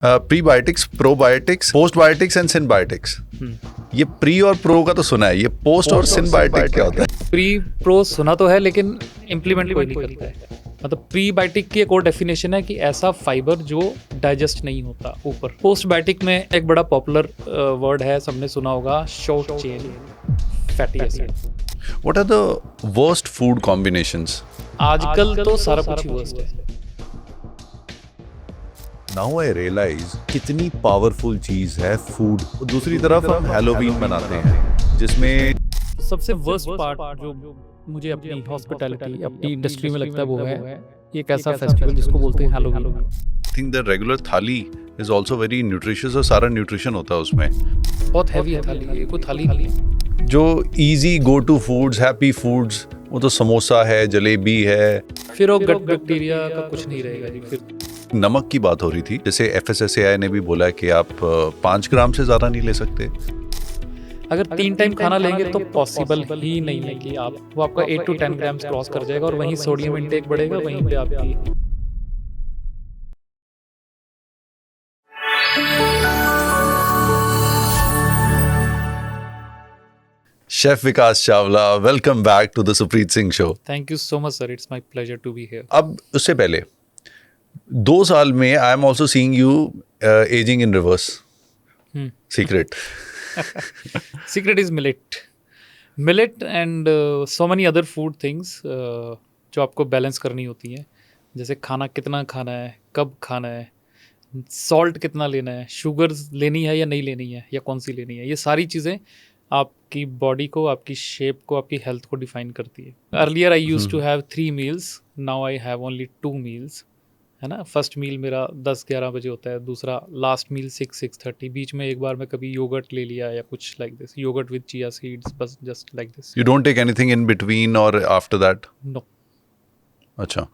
Prebiotics, probiotics, postbiotics and synbiotics. ये pre और pro का तो सुना है, ये पोस्ट और सिनबायोटिक क्या होता है? प्री प्रो सुना तो है लेकिन इम्प्लीमेंट कोई नहीं करता है। मतलब प्रीबायोटिक की एक और डेफिनेशन है कि ऐसा फाइबर जो डाइजेस्ट नहीं होता ऊपर। पोस्टबायोटिक में एक बड़ा पॉपुलर वर्ड है, सबने सुना होगा, short chain fatty acid. What are the worst food combinations? आजकल तो सारा कुछ ही वर्स्ट है। नाउ आई रियलाइज कितनी पावरफुल चीज है फूड। दूसरी तरफ हम हैलोवीन मनाते हैं जिसमें सबसे वर्स्ट पार्ट जो मुझे अपनी हॉस्पिटैलिटी, अपनी इंडस्ट्री में लगता है वो है ये एक ऐसा फेस्टिवल जिसको बोलते हैं Halloween. I think the regular थाली is also very nutritious और सारा न्यूट्रिशन होता है उसमें। बहुत हैवी है थाली, ये कोई थाली नहीं है। जो easy go to foods, happy foods, वो तो समोसा है, जलेबी है। फिर वो गट बैक्टीरिया का कुछ नहीं रहेगा जी। फिर नमक की बात हो रही थी, जैसे FSSAI ने भी बोला है कि आप 5 ग्राम से ज़्यादा नहीं ले सकते। अगर 3 टाइम खाना लेंगे तो पॉसिबल ही नहीं है कि आप वो आपका 8 to 10 ग्राम्स क्रॉस कर जाएगा और वहीं सोडियम इंटेक बढ़ेगा, वहीं पे आपकी chef Vikas Chawla, welcome back to the Supreet Singh show. Thank you so much sir, it's my pleasure to be here. अब उससे पहले 2 साल में I am also seeing you ageing in reverse. Secret secret is millet and so many other food things जो आपको balance करनी होती हैं। जैसे खाना कितना खाना है, कब खाना है, सॉल्ट कितना लेना है, शुगर्स लेनी है या नहीं लेनी है, या कौन सी लेनी है, ये सारी चीज़ें आपकी बॉडी को, आपकी शेप को, आपकी हेल्थ को डिफाइन करती है। Earlier I use to have 3 meals, now I have only 2 meals, है ना। फर्स्ट मील मेरा 10-11 बजे होता है, दूसरा लास्ट मील 6-6:30। बीच में एक बार मैं कभी योगर्ट ले लिया या कुछ like this, yogurt with chia seeds, बस just like this. You don't take anything in between और आफ्टर दैट? नो। अच्छा,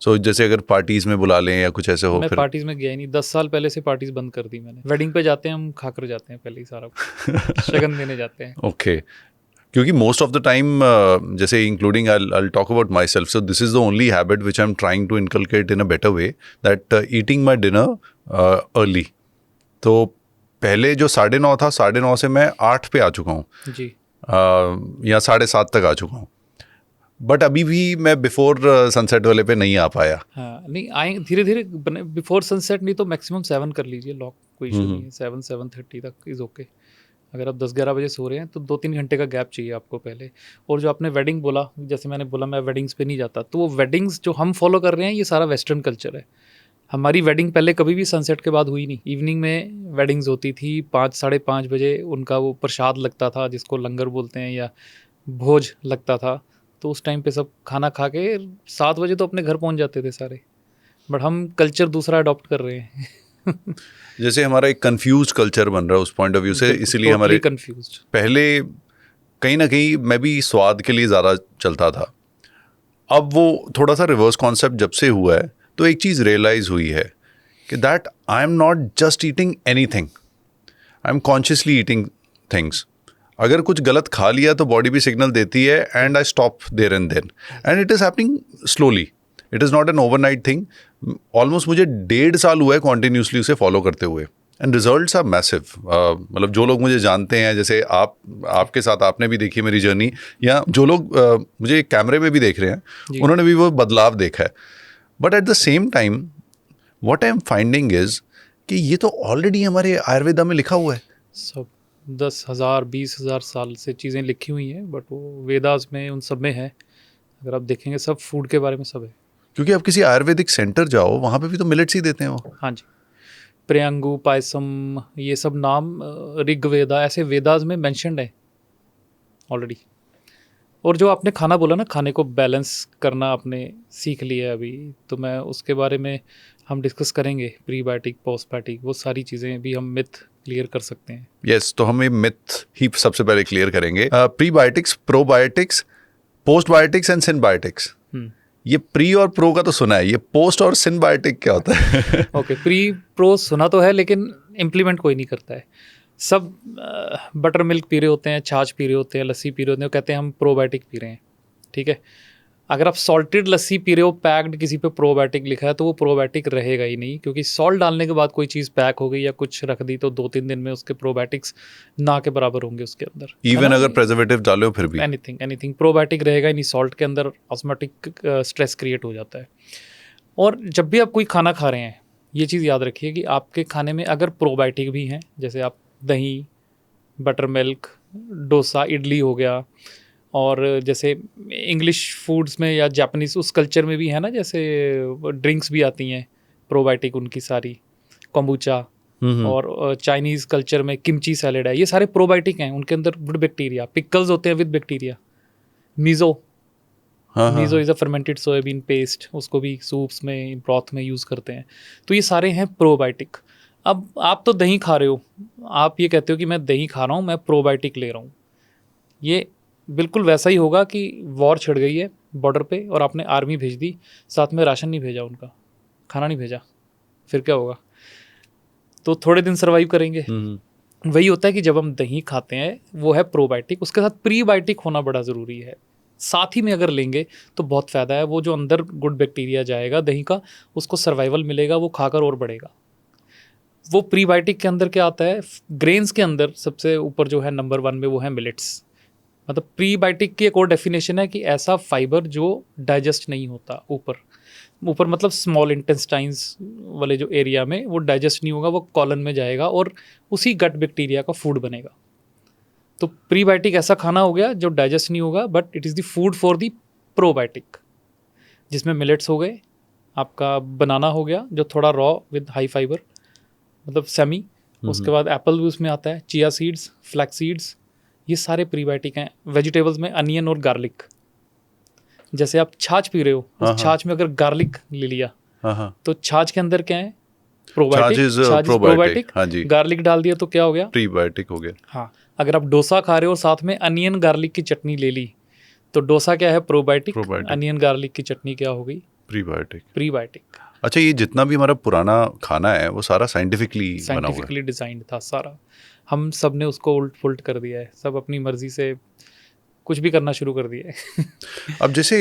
सो जैसे अगर पार्टीज में बुला लें या कुछ ऐसे हो मैं फिर? पार्टीज में गया ही नहीं, 10 साल पहले से पार्टीज बंद कर दी मैंने। वेडिंग पे जाते हैं हम, खाकर जाते हैं पहले ही सारा कुछ। शगन देने जाते हैं। ओके, क्योंकि मोस्ट ऑफ द टाइम जैसे including I talk about myself, so this is the only habit which I am trying to inculcate in a better way, that eating my dinner early. तो पहले जो 9:30 था, 9:30 से मैं 8 पे आ चुका हूँ जी। या 7:30 तक आ चुका हूँ, बट अभी भी मैं बिफोर सनसेट वाले पे नहीं आ पाया। हाँ, नहीं आए धीरे धीरे। बिफोर सनसेट नहीं तो मैक्सिमम 7 कर लीजिए, लॉक, कोई इशू नहीं है। 7-7:30 तक इज़ ओके। अगर आप 10-11 बजे सो रहे हैं तो 2-3 घंटे का गैप चाहिए आपको पहले। और जो आपने वेडिंग बोला, जैसे मैंने बोला मैं वेडिंग्स पे नहीं जाता, तो वो वेडिंग्स जो हम फॉलो कर रहे हैं ये सारा वेस्टर्न कल्चर है। हमारी वेडिंग पहले कभी भी सनसेट के बाद हुई नहीं। इवनिंग में वेडिंग्स होती थी, 5-5:30 बजे उनका वो प्रसाद लगता था, जिसको लंगर बोलते हैं, या भोज लगता था। तो उस टाइम पे सब खाना खा के 7 बजे तो अपने घर पहुंच जाते थे सारे। बट हम कल्चर दूसरा अडॉप्ट कर रहे हैं। जैसे हमारा एक कंफ्यूज कल्चर बन रहा है उस पॉइंट ऑफ व्यू से, इसीलिए हमारे कंफ्यूज्ड। पहले कहीं ना कहीं मैं भी स्वाद के लिए ज़्यादा चलता था। अब वो थोड़ा सा रिवर्स कॉन्सेप्ट जब से हुआ है, तो एक चीज़ रियलाइज़ हुई है कि that I am not just eating anything, I am consciously eating things. अगर कुछ गलत खा लिया तो बॉडी भी सिग्नल देती है, and I stop there and then, and it is happening slowly, it is not an overnight thing. Almost मुझे 1.5 साल हुआ है कॉन्टिन्यूसली उसे फॉलो करते हुए, एंड रिजल्ट्स आर मैसिव। मतलब जो लोग मुझे जानते हैं, जैसे आपके साथ आपने भी देखी मेरी जर्नी, या जो लोग मुझे कैमरे में भी देख रहे हैं, उन्होंने भी वो बदलाव देखा है। But at the same time what I am finding is कि ये तो ऑलरेडी हमारे आयुर्वेदा में लिखा हुआ है। सब 10,000-20,000 साल से चीज़ें लिखी हुई हैं, बट वो वेदास में, उन सब में है। अगर आप देखेंगे सब फूड के बारे में सब है। क्योंकि आप किसी आयुर्वेदिक सेंटर जाओ, वहाँ पे भी तो मिलेट्स ही देते हैं वो। हाँ जी, प्रियंगु, पायसम, ये सब नाम ऋग्वेदा, ऐसे वेदास में मेंशन्ड है ऑलरेडी। और जो आपने खाना बोला ना, खाने को बैलेंस करना आपने सीख लिया है अभी, तो मैं उसके बारे में हम डिस्कस करेंगे। प्रीबायोटिक, पोस्टबायोटिक, वो सारी चीज़ें भी हम मिथ क्लियर कर सकते हैं। यस, तो हम ये मिथ ही सबसे पहले क्लियर करेंगे। Prebiotics, probiotics, postbiotics and synbiotics. ये प्री और प्रो का तो सुना है, ये पोस्ट और सिनबायोटिक क्या होता है? ओके, प्री प्रो सुना तो है लेकिन इम्प्लीमेंट कोई नहीं करता है। सब बटर मिल्क पी रहे होते हैं, छाछ पी रहे होते हैं, लस्सी पी रहे होते हैं, वो कहते हैं हम प्रोबायोटिक पी रहे हैं, ठीक है। अगर आप सॉल्टेड लस्सी पी रहे हो पैक्ड, किसी पे प्रोबायोटिक लिखा है तो वो प्रोबायोटिक रहेगा ही नहीं, क्योंकि सॉल्ट डालने के बाद कोई चीज़ पैक हो गई या कुछ रख दी तो 2-3 दिन में उसके प्रोबायोटिक्स ना के बराबर होंगे उसके अंदर। इवन अगर प्रेजर्वेटिव डालो फिर भी एनीथिंग प्रोबायोटिक रहेगा ही नहीं, सॉल्ट के अंदर ऑस्मोटिक स्ट्रेस क्रिएट हो जाता है। और जब भी आप कोई खाना खा रहे हैं, ये चीज़ याद रखिए कि आपके खाने में अगर प्रोबायोटिक भी हैं, जैसे आप दही, बटर मिल्क, डोसा, इडली हो गया, और जैसे इंग्लिश फूड्स में या जापानीज़ उस कल्चर में भी है ना, जैसे ड्रिंक्स भी आती हैं प्रोबायोटिक उनकी सारी, कोम्बुचा, और चाइनीज़ कल्चर में किमची सैलेड है, ये सारे प्रोबायोटिक हैं, उनके अंदर गुड बैक्टीरिया, पिकल्स होते हैं with bacteria, miso miso is a fermented soybean paste, उसको भी सूप्स में, ब्रॉथ में यूज़ करते हैं। तो ये सारे हैं प्रोबायोटिक। अब आप तो दही खा रहे हो, आप ये कहते हो कि मैं दही खा रहा हूँ, मैं प्रोबायोटिक ले रहा हूँ, ये बिल्कुल वैसा ही होगा कि वॉर छिड़ गई है बॉर्डर पे और आपने आर्मी भेज दी, साथ में राशन नहीं भेजा, उनका खाना नहीं भेजा, फिर क्या होगा? तो थोड़े दिन सर्वाइव करेंगे। वही होता है कि जब हम दही खाते हैं वो है प्रोबायोटिक, उसके साथ प्रीबायोटिक होना बड़ा ज़रूरी है, साथ ही में अगर लेंगे तो बहुत फ़ायदा है। वो जो अंदर गुड बैक्टीरिया जाएगा दही का, उसको सर्वाइवल मिलेगा, वो खाकर और बढ़ेगा। वो प्रीबायोटिक के अंदर क्या आता है, ग्रेन्स के अंदर सबसे ऊपर जो है नंबर 1 में वो है मिलेट्स। मतलब प्रीबायोटिक की एक और डेफिनेशन है कि ऐसा फाइबर जो डाइजेस्ट नहीं होता, ऊपर मतलब स्मॉल इंटेस्टाइन्स वाले जो एरिया में, वो डाइजेस्ट नहीं होगा, वो कॉलन में जाएगा और उसी गट बैक्टीरिया का फूड बनेगा। तो प्रीबायोटिक ऐसा खाना हो गया जो डाइजेस्ट नहीं होगा, but it is the food for the probiotic, जिसमें मिलेट्स हो गए, आपका बनाना हो गया जो थोड़ा रॉ विद हाई फाइबर, मतलब सेमी, उसके बाद एप्पल भी उसमें आता है, चिया सीड्स, फ्लैक्स सीड्स, ये सारे प्रीबायोटिक हैं। वेजिटेबल्स में अनियन और गार्लिक, जैसे आप छाछ पी रहे हो, उस छाछ में अगर गार्लिक ले लिया तो छाछ के अंदर क्या है, प्रोबायोटिक, गार्लिक डाल दिया तो क्या हो गया, प्रीबायोटिक हो गया। हाँ, अगर आप डोसा खा रहे हो और साथ में अनियन गार्लिक की चटनी ले ली तो डोसा क्या है, प्रोबायोटिक, अनियन गार्लिक की चटनी क्या हो गई, प्रीबायोटिक। अच्छा, ये जितना भी हमारा पुराना खाना है वो सारा साइंटिफिकली डिजाइंड था सारा, हम सब ने उसको उल्ट पुल्ट कर दिया है, सब अपनी मर्जी से कुछ भी करना शुरू कर दिया है। अब जैसे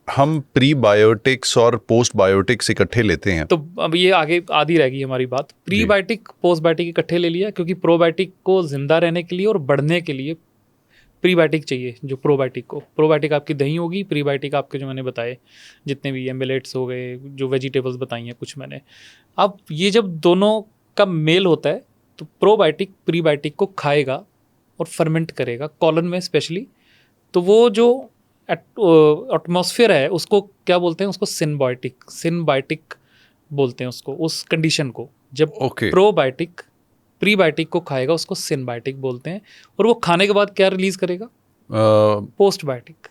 हम प्रीबायोटिक्स और पोस्टबायोटिक्स इकट्ठे लेते हैं, तो अब ये आगे आधी रहेगी हमारी बात। प्रीबायोटिक पोस्टबायोटिक इकट्ठे ले लिया क्योंकि प्रोबायोटिक को जिंदा रहने के लिए और बढ़ने के लिए प्रीबायोटिक चाहिए। जो प्रोबायोटिक आपकी दही होगी, प्रीबायोटिक आपके जो मैंने बताए जितने भी मिलेट्स हो गए, जो वेजिटेबल्स बताई हैं कुछ मैंने। अब ये जब दोनों का मेल होता है तो प्रोबायोटिक प्रीबायोटिक को खाएगा और फर्मेंट करेगा कॉलन में स्पेशली, तो वो जो एटमॉस्फेयर है उसको क्या बोलते हैं, उसको सिनबायोटिक बोलते हैं उसको, उस कंडीशन को। जब प्रोबायोटिक प्रीबायोटिक को खाएगा उसको सिनबायोटिक बोलते हैं, और वो खाने के बाद क्या रिलीज करेगा, पोस्टबायोटिक।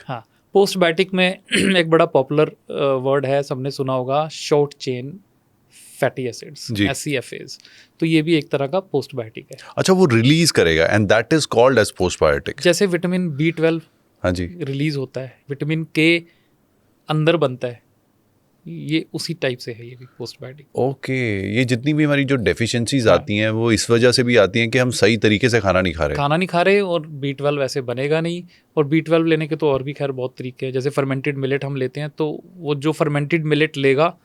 हाँ, पोस्टबायोटिक में एक बड़ा पॉपुलर वर्ड है, सबने सुना होगा, short chain fatty acids, SCFAs। तो ये भी एक तरह का पोस्टबायोटिक है। अच्छा, वो रिलीज करेगा and that is called as postbiotic. जैसे विटामिन B12 हाँ जी रिलीज होता है, विटामिन K अंदर बनता है, ये उसी टाइप से है ये भी पोस्टबायोटिक। ओके, ये जितनी भी हमारी जो डेफिशिएंसीज आती हैं वो इस वजह से भी आती हैं कि हम सही तरीके से खाना नहीं खा रहे, और B12 वैसे बनेगा नहीं। और B12 लेने के तो और भी खैर बहुत तरीके हैं, जैसे फर्मेंटेड मिलेट हम लेते हैं, तो वो जो फर्मेंटेड मिलेट लेगा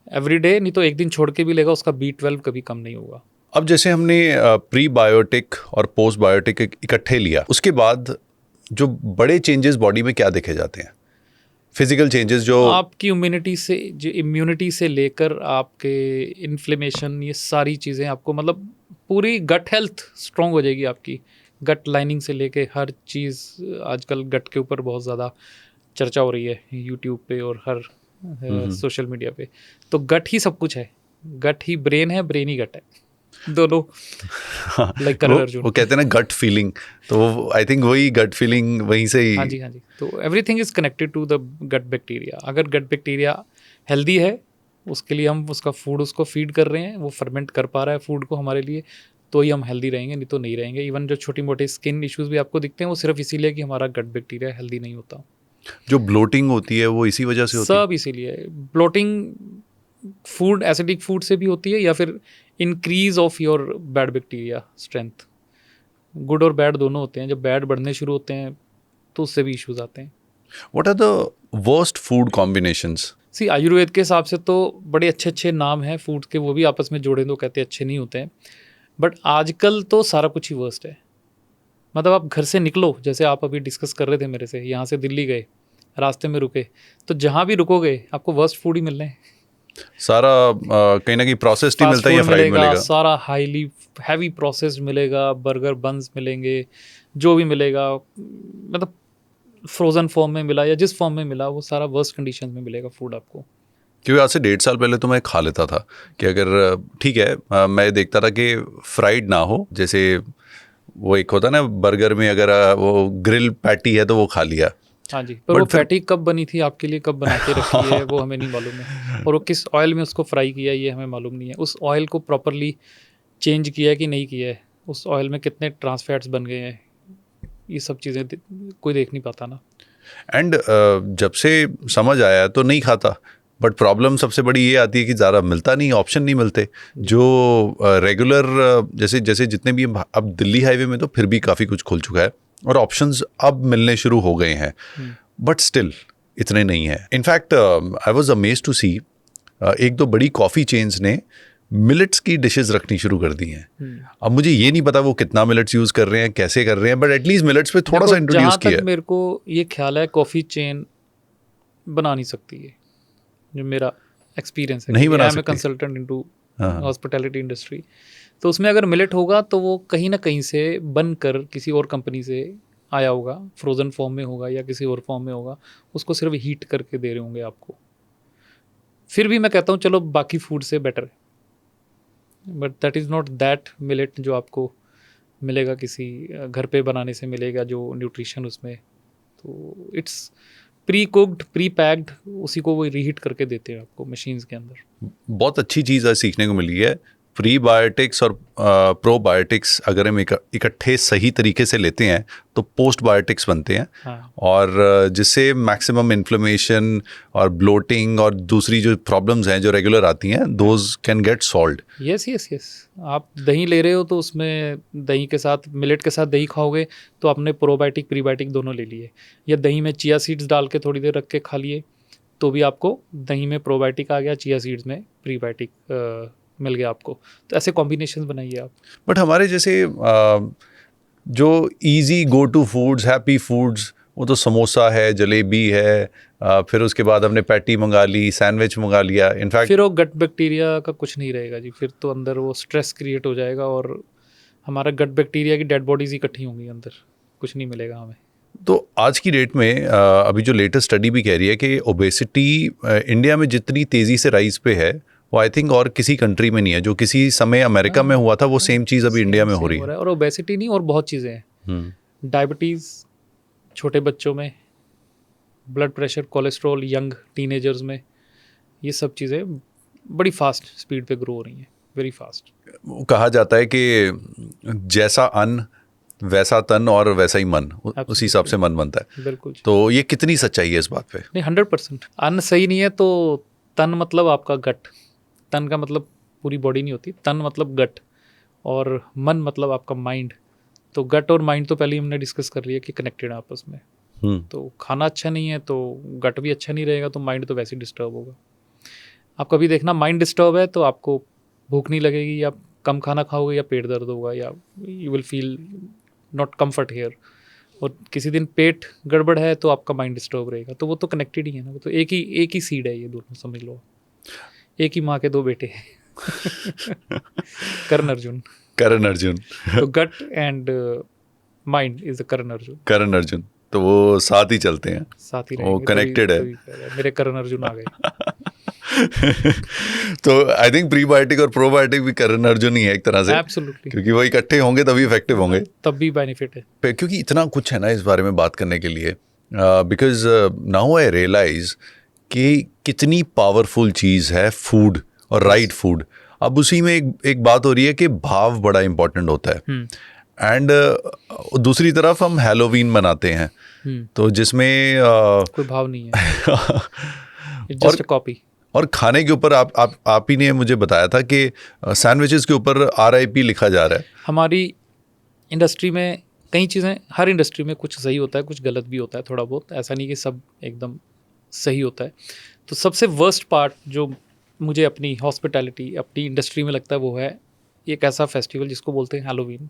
एवरीडे, नहीं तो एक दिन छोड़ के भी लेगा, उसका B12 कभी कम नहीं होगा। अब जैसे हमने प्रीबायोटिक और पोस्टबायोटिक इकट्ठे लिया, उसके बाद जो बड़े चेंजेस बॉडी में क्या देखे जाते हैं, फिजिकल चेंजेस? जो आपकी इम्यूनिटी से लेकर आपके इन्फ्लेमेशन, ये सारी चीज़ें आपको, मतलब पूरी गट हेल्थ स्ट्रॉन्ग हो जाएगी आपकी, गट लाइनिंग से लेके हर चीज़। आजकल गट के ऊपर बहुत ज़्यादा चर्चा हो रही है यूट्यूब पे और हर सोशल मीडिया पे। तो गट ही सब कुछ है, गट ही ब्रेन है, ब्रेन ही गट है, दोनों। लाइक करण अर्जुन, वो कहते हैं ना गट फीलिंग, तो आई थिंक वही गट फीलिंग वहीं से ही। हाँ जी। तो everything is connected to the gut bacteria. अगर गट बैक्टीरिया हेल्दी है, उसके लिए हम उसका फूड उसको फीड कर रहे हैं, वो फर्मेंट कर पा रहा है फूड को हमारे लिए, तो ही हम हेल्दी रहेंगे, नहीं तो नहीं रहेंगे। इवन जो छोटी मोटे स्किन इश्यूज भी आपको दिखते हैं, वो सिर्फ इसीलिए कि हमारा गट बैक्टीरिया हेल्दी नहीं होता। जो ब्लोटिंग होती है वो इसी वजह से होती है, सब इसीलिए। ब्लोटिंग फूड, एसिडिक फूड से भी होती है, या फिर increase of your bad bacteria strength. Good और बैड दोनों होते हैं। जब बैड बढ़ने शुरू होते हैं तो उससे भी इश्यूज आते हैं। What are the worst food combinations? See Ayurveda के हिसाब से तो बड़े अच्छे अच्छे नाम हैं फूड के, वो भी आपस में जोड़े तो कहते अच्छे नहीं होते हैं, बट आजकल तो सारा कुछ ही वर्स्ट है। मतलब आप घर से निकलो, जैसे आप अभी डिस्कस कर रहे थे मेरे से, यहाँ से दिल्ली गए, रास्ते में रुके, तो जहाँ भी रुकोगे आपको वर्स्ट फूड ही मिलने हैं। सारा कहीं ना कहीं प्रोसेस्ड ही Fast मिलता है या food फ्राइड मिलेगा? सारा हाईली हैवी प्रोसेस्ड मिलेगा, बर्गर बन्स मिलेंगे, जो भी मिलेगा, मतलब फ्रोजन फॉर्म में मिला या जिस फॉर्म में मिला, वो सारा वर्स्ट कंडीशन में मिलेगा फूड आपको। क्योंकि आज से 1.5 साल पहले तो मैं खा लेता था कि अगर ठीक है, मैं देखता था कि फ्राइड ना हो, जैसे वो एक होता है ना बर्गर में, अगर वो ग्रिल पैटी है तो वो खा लिया। हाँ जी, पर वो पैटी कब बनी थी आपके लिए, कब बना के रखी है, वो हमें नहीं मालूम है, और वो किस ऑयल में उसको फ्राई किया ये हमें मालूम नहीं है। उस ऑयल को प्रॉपरली चेंज किया है कि नहीं किया है, उस ऑयल में कितने ट्रांस फैट्स बन गए हैं, ये सब चीज़ें कोई देख नहीं पाता ना। एंड जब से समझ आया तो नहीं खाता, बट प्रॉब्लम सबसे बड़ी ये आती है कि ज़्यादा मिलता नहीं, ऑप्शन नहीं मिलते जो रेगुलर जैसे जैसे जितने भी अब दिल्ली हाईवे में तो फिर भी काफ़ी कुछ खुल चुका है और ऑप्शंस अब मिलने शुरू हो गए हैं, बट स्टिल इतने नहीं हैं। In fact I was amazed to see एक दो बड़ी कॉफ़ी चेन्स ने मिलेट्स की डिशेस रखनी शुरू कर दी हैं। अब मुझे ये नहीं पता वो कितना मिलेट्स यूज़ कर रहे हैं, कैसे कर रहे हैं, बट एटलीस्ट मिलेट्स पे थोड़ा सा इंट्रोड्यूस जहाँ किया तक है। मेरे को ये ख्याल है कॉफ़ी चेन बना नहीं सकती है, जो मेरा एक्सपीरियंस है। नहीं बना आई एम ए सकती। कंसल्टेंट इनटू हाँ। हॉस्पिटैलिटी इंडस्ट्री, तो उसमें अगर मिलेट होगा तो वो कहीं ना कहीं से बनकर किसी और कंपनी से आया होगा, फ्रोज़न फॉर्म में होगा या किसी और फॉर्म में होगा, उसको सिर्फ हीट करके दे रहे होंगे आपको। फिर भी मैं कहता हूँ चलो बाकी फूड से बेटर है, but that is not that millet जो आपको मिलेगा किसी घर पे बनाने से मिलेगा, जो न्यूट्रिशन उसमें, तो it's pre cooked pre packed, उसी को वो रीहीट करके देते हैं आपको मशीन्स के अंदर। बहुत अच्छी चीज़ आज सीखने को मिली है। प्रीबायोटिक्स और प्रोबायोटिक्स अगर हम इकट्ठे सही तरीके से लेते हैं तो पोस्ट बायोटिक्स बनते हैं। हाँ। और जिससे मैक्सिमम इन्फ्लेमेशन और ब्लोटिंग और दूसरी जो प्रॉब्लम्स हैं जो रेगुलर आती हैं, those can get solved. Yes yes yes, आप दही ले रहे हो तो उसमें दही के साथ, मिलेट के साथ दही खाओगे तो आपने प्रोबायोटिक प्रीबायोटिक दोनों ले लिए, या दही में चिया सीड्स डाल के थोड़ी देर रख के खा लिए तो भी आपको दही में प्रोबायोटिक आ गया, चिया सीड्स में प्रीबायोटिक मिल गया आपको। तो ऐसे कॉम्बिनेशन बनाइए आप। बट हमारे जैसे जो easy go to foods, happy foods, वो तो समोसा है, जलेबी है, फिर उसके बाद हमने पैटी मंगा ली, सैंडविच मंगा लिया। इनफैक्ट फिर वो गट बैक्टीरिया का कुछ नहीं रहेगा जी, फिर तो अंदर वो स्ट्रेस क्रिएट हो जाएगा और हमारा गट बैक्टीरिया की डेड बॉडीज इकट्ठी होंगी अंदर, कुछ नहीं मिलेगा हमें। तो आज की डेट में अभी जो लेटेस्ट स्टडी भी कह रही है कि ओबेसिटी इंडिया में जितनी तेज़ी से राइज पे है वो आई थिंक और किसी कंट्री में नहीं है। जो किसी समय अमेरिका में हुआ था वो सेम चीज़ अभी इंडिया में हो रही है। और ओबेसिटी नहीं, और बहुत चीज़ें हैं, डायबिटीज़ छोटे बच्चों में, blood pressure, cholesterol young teenagers में, ये सब चीज़ें बड़ी फास्ट स्पीड पे ग्रो हो रही हैं, वेरी फास्ट। कहा जाता है कि जैसा अन्न वैसा तन और वैसा ही मन, उसी हिसाब से मन बनता है। बिल्कुल। तो ये कितनी सच्चाई है इस बात पे? नहीं, 100%। अन्न सही नहीं है तो तन मतलब आपका गट, तन का मतलब पूरी बॉडी नहीं होती, तन मतलब गट, और मन मतलब आपका माइंड। तो गट और माइंड तो पहले ही हमने डिस्कस कर लिया कि कनेक्टेड है आपस में। तो खाना अच्छा नहीं है तो गट भी अच्छा नहीं रहेगा, तो माइंड तो वैसे ही डिस्टर्ब होगा। आप कभी देखना माइंड डिस्टर्ब है तो आपको भूख नहीं लगेगी, या कम खाना खाओगे, या पेट दर्द होगा, या you will feel not comfort here. और किसी दिन पेट गड़बड़ है तो आपका माइंड डिस्टर्ब रहेगा, तो वो तो कनेक्टेड ही है ना, वो तो एक ही सीड है, ये दोनों समझ लो, एक ही माँ के दो बेटे कर्ण अर्जुन। करण अर्जुन। तो gut and mind is the Karan Arjun. Karan Arjun, तो वो साथ ही चलते हैं, साथ ही वो रहेंगे, connected है। मेरे कर्ण अर्जुन आ गए। तो आई थिंक प्रीबायोटिक और प्रोबायोटिक भी करण अर्जुन ही है एक तरह से। एब्सोल्युटली, क्योंकि वो इकट्ठे होंगे तभी इफेक्टिव होंगे, तब भी बेनिफिट है। क्योंकि इतना कुछ है ना इस बारे में बात करने के लिए। बिकॉज नाउ आई रियलाइज कि कितनी पावरफुल चीज़ है फूड और राइट फूड। अब उसी में एक बात हो रही है कि भाव बड़ा इंपॉर्टेंट होता है। एंड दूसरी तरफ हम हैलोवीन मनाते हैं, तो जिसमें कोई भाव नहीं है, इट्स जस्ट अ कॉपी। और खाने के ऊपर आप ही ने मुझे बताया था कि सैंडविचेस के ऊपर RIP लिखा जा रहा है। हमारी इंडस्ट्री में कई चीज़ें हर इंडस्ट्री में कुछ सही होता है, कुछ गलत भी होता है थोड़ा बहुत, ऐसा नहीं कि सब एकदम सही होता है। तो सबसे वर्स्ट पार्ट जो मुझे अपनी हॉस्पिटैलिटी, अपनी इंडस्ट्री में लगता है वो है एक ऐसा फेस्टिवल जिसको बोलते हैं हैलोवीन।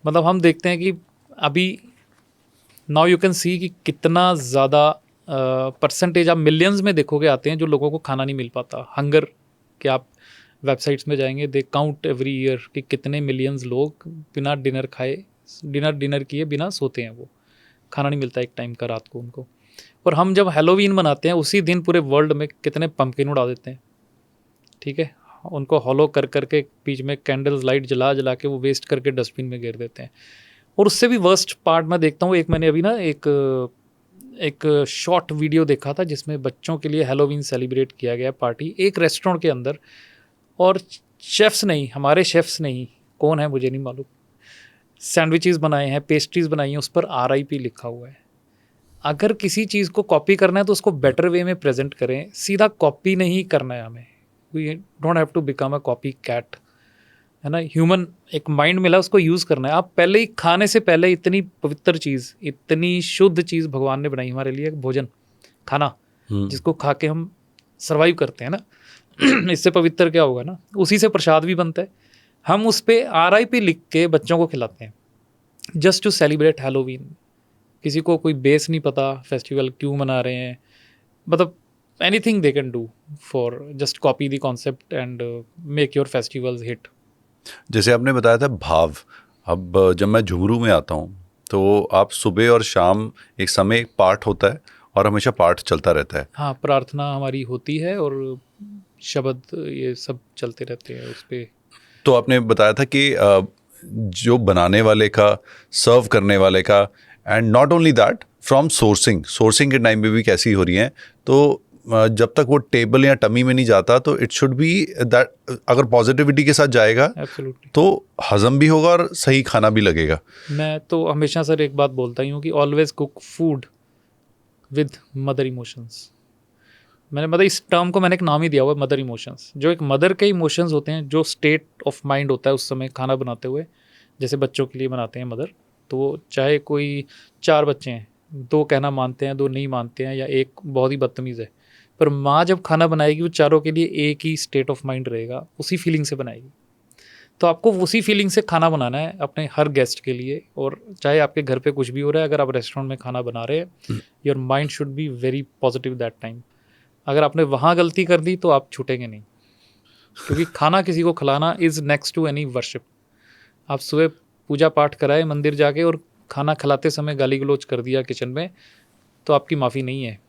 मतलब हम देखते हैं कि अभी नाउ यू कैन सी कि कितना ज़्यादा परसेंटेज आप मिलियंस में देखोगे आते हैं जो लोगों को खाना नहीं मिल पाता। हंगर के आप वेबसाइट्स में जाएंगे, दे काउंट एवरी ईयर कि कितने मिलियंस लोग बिना डिनर खाए, डिनर किए बिना सोते हैं, वो खाना नहीं मिलता एक टाइम का रात को उनको। और हम जब हैलोवीन मनाते हैं उसी दिन पूरे वर्ल्ड में कितने पम्पकिन उड़ा देते हैं, ठीक है, उनको हॉलो कर करके बीच में कैंडल्स लाइट जला जला के वो वेस्ट करके डस्टबिन में गिर देते हैं। और उससे भी वर्स्ट पार्ट मैं देखता हूँ, एक मैंने अभी ना एक शॉर्ट वीडियो देखा था जिसमें बच्चों के लिए हैलोवीन सेलिब्रेट किया गया पार्टी एक रेस्टोरेंट के अंदर, और शेफ्स नहीं, हमारे शेफ्स नहीं, कौन है मुझे नहीं मालूम, सैंडविचेस बनाए हैं, पेस्ट्रीज बनाई हैं, उस पर RIP लिखा हुआ है। अगर किसी चीज़ को कॉपी करना है तो उसको बेटर वे में प्रेजेंट करें, सीधा कॉपी नहीं करना है हमें। We don't have to become a copy cat, है ना। ह्यूमन एक माइंड मिला, उसको यूज़ करना है। आप पहले ही खाने से पहले इतनी पवित्र चीज़, इतनी शुद्ध चीज़ भगवान ने बनाई हमारे लिए, भोजन, खाना, जिसको खा के हम सर्वाइव करते हैं ना इससे पवित्र क्या होगा ना, उसी से प्रसाद भी बनता है। हम उस पर RIP लिख के बच्चों को खिलाते हैं जस्ट टू सेलिब्रेट हैलोवीन। किसी को कोई बेस नहीं पता फेस्टिवल क्यों मना रहे हैं, मतलब anything they can do for just copy the concept and make your festivals hit. जैसे आपने बताया था भाव, अब जब मैं झुमरू में आता हूँ तो आप सुबह और शाम एक समय एक पाठ होता है और हमेशा पाठ चलता रहता है। हाँ, प्रार्थना हमारी होती है और शब्द ये सब चलते रहते हैं उस पर। तो आपने बताया था कि जो बनाने वाले का, सर्व करने वाले का, and not only that, from sourcing के टाइम में भी कैसी हो रही हैं, तो जब तक वो टेबल या टमी में नहीं जाता तो इट शुड बी दैट, अगर पॉजिटिविटी के साथ जाएगा एब्सोल्युटली, तो हजम भी होगा और सही खाना भी लगेगा। मैं तो हमेशा सर एक बात बोलता ही हूँ कि always cook food with mother emotions. मैंने मतलब इस टर्म को मैंने एक नाम ही दिया हुआ है, मदर इमोशंस। जो एक मदर के इमोशंस होते हैं, जो स्टेट ऑफ माइंड होता है उस समय खाना बनाते हुए, जैसे बच्चों के लिए बनाते हैं मदर, तो चाहे कोई 4 बच्चे हैं, 2 कहना मानते हैं, 2 नहीं मानते हैं, या एक बहुत ही बदतमीज़ है, पर माँ जब खाना बनाएगी वो चारों के लिए एक ही स्टेट ऑफ माइंड रहेगा, उसी फीलिंग से बनाएगी। तो आपको उसी फीलिंग से खाना बनाना है अपने हर गेस्ट के लिए। और चाहे आपके घर पे कुछ भी हो रहा है, अगर आप रेस्टोरेंट में खाना बना रहे हैं, your mind should be very positive that time. अगर आपने वहाँ गलती कर दी तो आप छूटेंगे नहीं, क्योंकि खाना किसी को खिलाना is next to any worship. आप सुबह पूजा पाठ कराए मंदिर जाके और खाना खिलाते समय गाली गलौज कर दिया किचन में, तो आपकी माफ़ी नहीं है,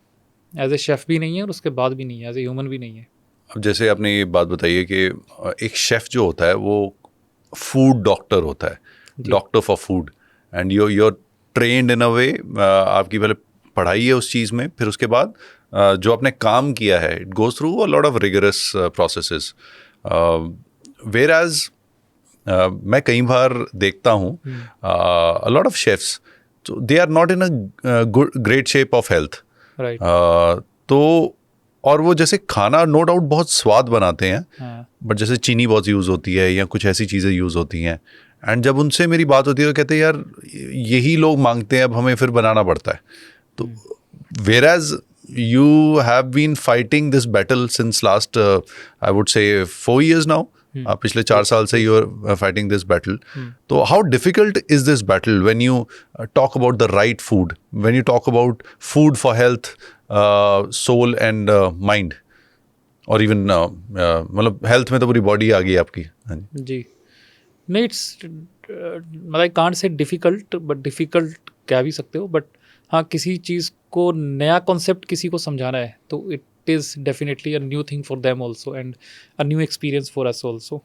एज ए शेफ़ भी नहीं है और उसके बाद भी नहीं है, एज ए ह्यूमन भी नहीं है। अब जैसे आपने ये बात बताई है कि एक शेफ़ जो होता है वो फूड डॉक्टर होता है, doctor for food, and you're trained in a way, आपकी पहले पढ़ाई है उस चीज़ में, फिर उसके बाद जो आपने काम किया है, it goes through a lot of rigorous processes. Whereas मैं कई बार देखता हूँ a lot of chefs, they are not in a great shape of health, right. तो और वो जैसे खाना नो डाउट बहुत स्वाद बनाते हैं, हाँ, बट जैसे चीनी बहुत यूज़ होती है या कुछ ऐसी चीज़ें यूज़ होती हैं, एंड जब उनसे मेरी बात होती है तो कहते हैं यार यही लोग मांगते हैं, अब हमें फिर बनाना पड़ता है। तो whereas you have been fighting this battle since last I would say 4 years now, पिछले 4 साल से you are fighting this battle. तो how difficult is this battle when you talk about the right food, when you talk about food for health, soul and mind, और even मतलब health में तो पूरी body आ गई आपकी। हाँ जी। जी, नहीं, इट्स मतलब I can't say difficult, but difficult कह भी सकते हो। बट हाँ, किसी चीज़ को नया कॉन्सेप्ट किसी को समझाना है तो it is definitely a new thing for them also and a new experience for us also.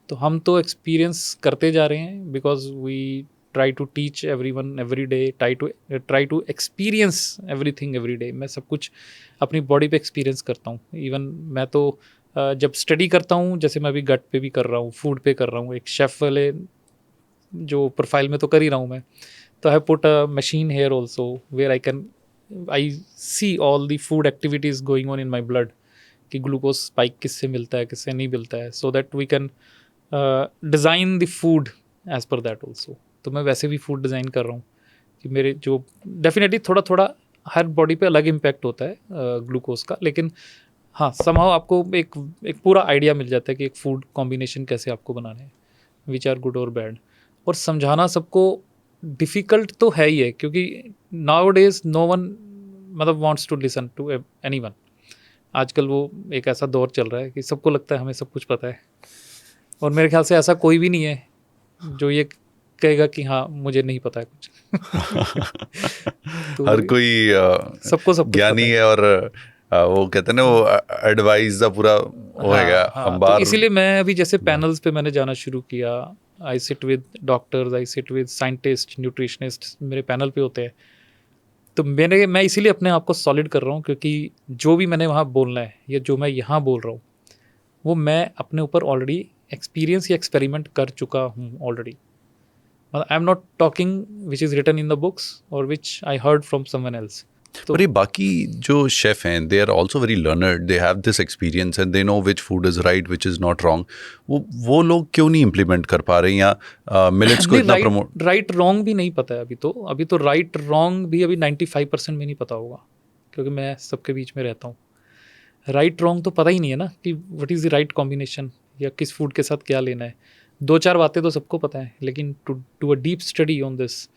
तो हम तो एक्सपीरियंस करते जा रहे हैं, because we try to teach everyone every day, try to experience everything every day. मैं सब कुछ अपनी बॉडी पे एक्सपीरियंस करता हूँ। इवन मैं तो जब स्टडी करता हूँ, जैसे मैं अभी गट पे भी कर रहा हूँ, फूड पे कर रहा हूँ, एक शेफ़ वाले जो प्रोफाइल में तो कर ही रहा हूँ मैं, तो I put a machine here also where I see all the food activities going on in my blood, कि ग्लूकोज स्पाइक किससे मिलता है, किससे नहीं मिलता है, so that we can design the food as per that also. तो मैं वैसे भी फूड डिज़ाइन कर रहा हूँ कि मेरे जो डेफिनेटली थोड़ा थोड़ा हर बॉडी पे अलग इम्पैक्ट होता है ग्लूकोज का, लेकिन हाँ समहाउ आपको एक पूरा आइडिया मिल जाता है कि एक फूड कॉम्बिनेशन कैसे आपको बनाने हैं, विच आर गुड और बैड। और समझाना सबको डिफ़िकल्ट तो है ही है, क्योंकि नाउ डेज नो वन मतलब wants to listen to anyone. आजकल वो एक ऐसा दौर चल रहा है कि सबको लगता है हमें सब कुछ पता है, और मेरे ख्याल से ऐसा कोई भी नहीं है जो ये कहेगा कि हाँ मुझे नहीं पता है कुछ। तो हर कोई सबको सब कुछ ज्ञानी पता है, और वो कहते हैं ना वो एडवाइस का पूरा होएगा अंबार। तो इसीलिए मैं अभी जैसे पैनल्स पे मैंने जाना शुरू किया। I sit with doctors, I sit with scientist, nutritionist, मेरे पैनल पे होते हैं। तो मैं इसीलिए अपने आप को सॉलिड कर रहा हूँ, क्योंकि जो भी मैंने वहाँ बोलना है या जो मैं यहाँ बोल रहा हूँ वो मैं अपने ऊपर ऑलरेडी एक्सपीरियंस या एक्सपेरिमेंट कर चुका हूँ ऑलरेडी। मतलब I am not talking which is written in the books और which I heard from someone else. पर ये बाकी जो शेफ हैं, they are also very learned, they have this experience and they know which food is right, which is not wrong. वो लोग क्यों नहीं इम्प्लीमेंट कर पा रहे हैं, या मिलेट्स को इतना प्रमोट? राइट रॉन्ग भी नहीं पता है अभी तो राइट रॉन्ग भी अभी 95% में नहीं पता होगा, क्योंकि मैं सबके बीच में रहता हूँ। राइट रॉन्ग तो पता ही नहीं है ना कि what is the right combination या किस फूड के साथ क्या लेना है। 2-4 बातें तो सबको पता है, लेकिन to a deep study on this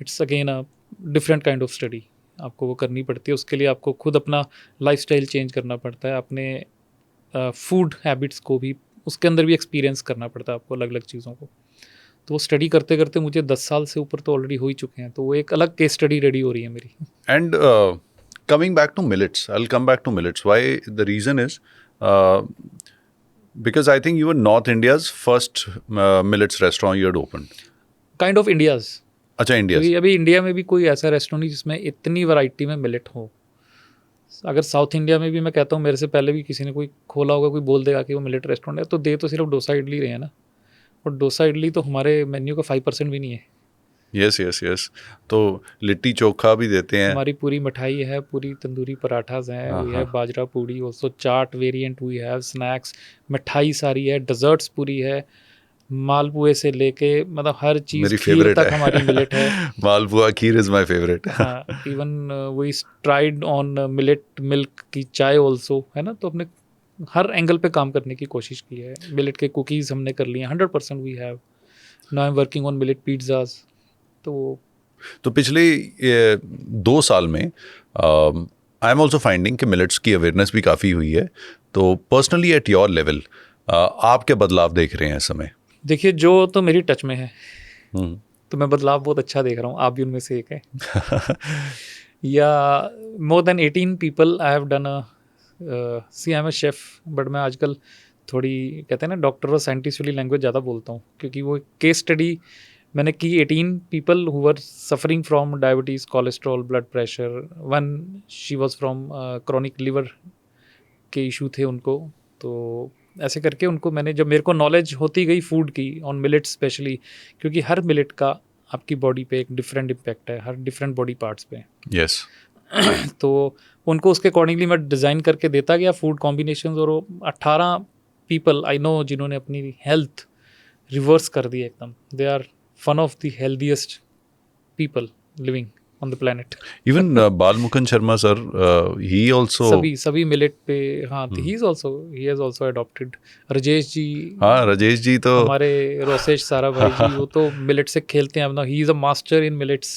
it's again a different kind of study आपको वो करनी पड़ती है। उसके लिए आपको खुद अपना लाइफस्टाइल चेंज करना पड़ता है, अपने फूड हैबिट्स को भी उसके अंदर भी एक्सपीरियंस करना पड़ता है आपको अलग अलग चीज़ों को। तो वो स्टडी करते करते मुझे 10 साल से ऊपर तो ऑलरेडी हो ही चुके हैं, तो वो एक अलग केस स्टडी रेडी हो रही है मेरी। And coming back to millets, I'll come back to millets. Why? The reason is because I think you were North India's first millets restaurant you had opened. Kind of India's. अच्छा, India. क्योंकि अभी India में भी कोई ऐसा restaurant नहीं जिसमें इतनी वैरायटी में मिलेट हो। अगर साउथ इंडिया में भी मैं कहता हूँ मेरे से पहले भी किसी ने कोई खोला होगा, कोई बोल देगा कि वो मिलेट रेस्टोरेंट है, तो दे तो सिर्फ डोसा इडली रहे हैं ना, और डोसा इडली तो हमारे मेन्यू का 5% भी नहीं है। Yes yes yes. तो लिट्टी चोखा भी देते हैं। हमारी पूरी मिठाई है, पूरी तंदूरी पराठाज हैं, we have bajra puri also, chaat variant we have, snacks, मिठाई सारी है, डेजर्ट्स पूरी है, मालपुए से लेके मतलब हर चीज़, मेरी खीर फेवरेट तक है। हमारी मिलेट है। Malpua kheer is my favourite. हाँ, even we tried on millet milk की चाय ऑल्सो, है ना। तो अपने हर एंगल पे काम करने की कोशिश की है। मिलेट के कुकीज़ हमने कर लिए 100% we have. Now I am working on millet pizzas. तो पिछले 2 साल में आई एम ऑल्सो फाइंडिंग कि मिलेट्स की अवेयरनेस भी काफ़ी हुई है। तो पर्सनली एट योर लेवल आप क्या बदलाव देख रहे हैं इस समय? देखिए, जो तो मेरी टच में है तो मैं बदलाव बहुत अच्छा देख रहा हूँ। आप भी उनमें से एक है। या more than 18 people I have done see I am a chef, but मैं आजकल थोड़ी कहते हैं ना डॉक्टर और साइंटिस्ट वाली लैंग्वेज ज़्यादा बोलता हूँ, क्योंकि वो केस स्टडी मैंने की 18 people who were suffering from diabetes, cholesterol, blood pressure. One she was from chronic liver के इशू थे उनको। तो ऐसे करके उनको मैंने, जब मेरे को नॉलेज होती गई फूड की ऑन मिलेट स्पेशली, क्योंकि हर मिलेट का आपकी बॉडी पे एक डिफरेंट इम्पैक्ट है, हर डिफरेंट बॉडी पार्ट्स पे। यस। तो उनको उसके अकॉर्डिंगली मैं डिज़ाइन करके देता गया फूड कॉम्बिनेशंस, और 18 पीपल आई नो जिन्होंने अपनी हेल्थ रिवर्स कर दी एकदम। They are one of the healthiest people living on the planet. Even Balmukhan Sharma sir, he also सभी मिलेट पे, हाँ, he has also adopted. Rajesh ji, हाँ, राजेश जी तो हमारे रोसेश साराभाई जी, वो तो मिलेट से खेलते हैं अब ना। he is a master in millets.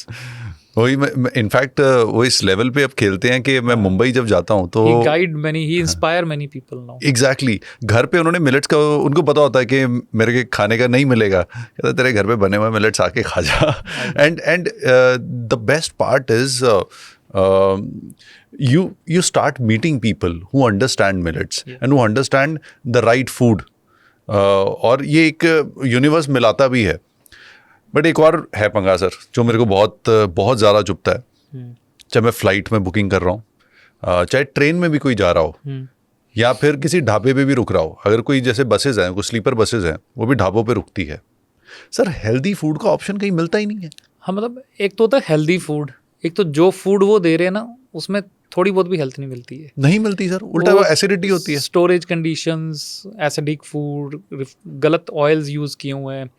वही इनफैक्ट वो इस लेवल पे अब खेलते हैं कि मैं मुंबई जब जाता हूँ तो he guide many, he inspire many people now. Exactly घर पे उन्होंने मिलेट्स का, उनको पता होता है कि मेरे के खाने का नहीं मिलेगा, कहता है तेरे घर पे बने हुए मिलेट्स आके खा जा। And the best part is you start meeting people who understand millets and who understand the right food, और ये एक यूनिवर्स मिलाता भी है। बट एक और है पंगा सर, जो मेरे को बहुत ज़्यादा चुभता है। चाहे मैं फ़्लाइट में बुकिंग कर रहा हूँ, चाहे ट्रेन में भी कोई जा रहा हो, या फिर किसी ढाबे पे भी रुक रहा हो, अगर कोई जैसे बसेज हैं, कुछ स्लीपर बसेज हैं, वो भी ढाबों पे रुकती है। सर, हेल्दी फूड का ऑप्शन कहीं मिलता ही नहीं है। हाँ, मतलब एक तो होता है हेल्दी फूड, एक तो जो फूड वो दे रहे हैं ना उसमें थोड़ी बहुत भी हेल्थ नहीं मिलती है। नहीं मिलती सर, उल्टा वो एसिडिटी होती है। स्टोरेज कंडीशंस, एसिडिक फूड, गलत ऑयल्स यूज़ किए हुए हैं,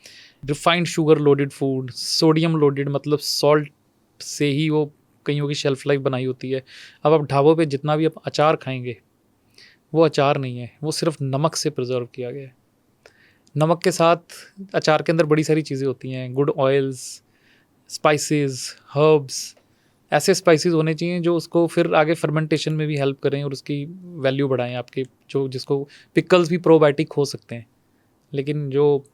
refined sugar loaded food, sodium loaded, मतलब सॉल्ट से ही वो कईयों की शेल्फ लाइफ बनाई होती है। अब आप ढाबों पे जितना भी आप अचार खाएंगे, वो अचार नहीं है, वो सिर्फ नमक से प्रिजर्व किया गया है। नमक के साथ अचार के अंदर बड़ी सारी चीज़ें होती हैं, गुड ऑयल्स, स्पाइसेस, हर्ब्स, ऐसे स्पाइसेस होने चाहिए जो उसको फिर आगे फर्मेंटेशन में भी हेल्प करें और उसकी वैल्यू बढ़ाएं आपके, जो जिसको पिकल्स भी प्रोबायोटिक हो सकते हैं। लेकिन जो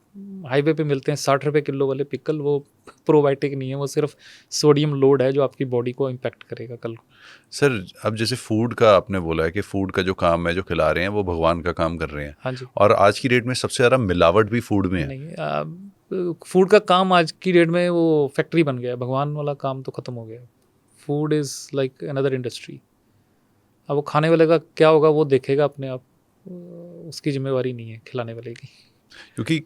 हाईवे पे मिलते हैं 60 रुपये किलो वाले पिकल, वो प्रोबायोटिक नहीं है, वो सिर्फ सोडियम लोड है जो आपकी बॉडी को इम्पैक्ट करेगा कल को। सर अब जैसे फूड का आपने बोला है कि फूड का जो काम है, जो खिला रहे हैं, वो भगवान का काम कर रहे हैं। हाँ जी। और आज की डेट में सबसे ज़्यादा मिलावट भी फूड में है। नहीं, फूड का काम आज की डेट में वो फैक्ट्री बन गया है, भगवान वाला काम तो ख़त्म हो गया है। Food is like another industry. अब वो खाने वाले का क्या होगा वो देखेगा अपने आप, उसकी जिम्मेवारी नहीं है खिलाने वाले की। क्योंकि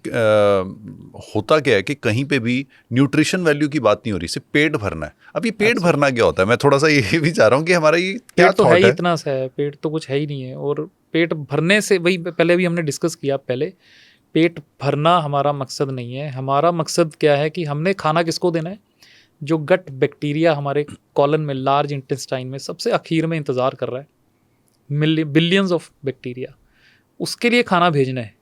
होता क्या है कि कहीं पे भी न्यूट्रिशन वैल्यू की बात नहीं हो रही, सिर्फ पेट भरना है। अब ये पेट भरना क्या होता है, मैं थोड़ा सा ये भी चाह रहा हूँ कि हमारा ये क्या पेट तो है थॉट ही है। इतना सा है, पेट तो कुछ है ही नहीं है। और पेट भरने से, वही पहले भी हमने डिस्कस किया, पहले पेट भरना हमारा मकसद नहीं है। हमारा मकसद क्या है कि हमने खाना किसको देना है, जो गट बैक्टीरिया हमारे कॉलन में, लार्ज इंटेस्टाइन में सबसे आखिर में इंतज़ार कर रहा है, बिलियंस ऑफ बैक्टीरिया, उसके लिए खाना भेजना है।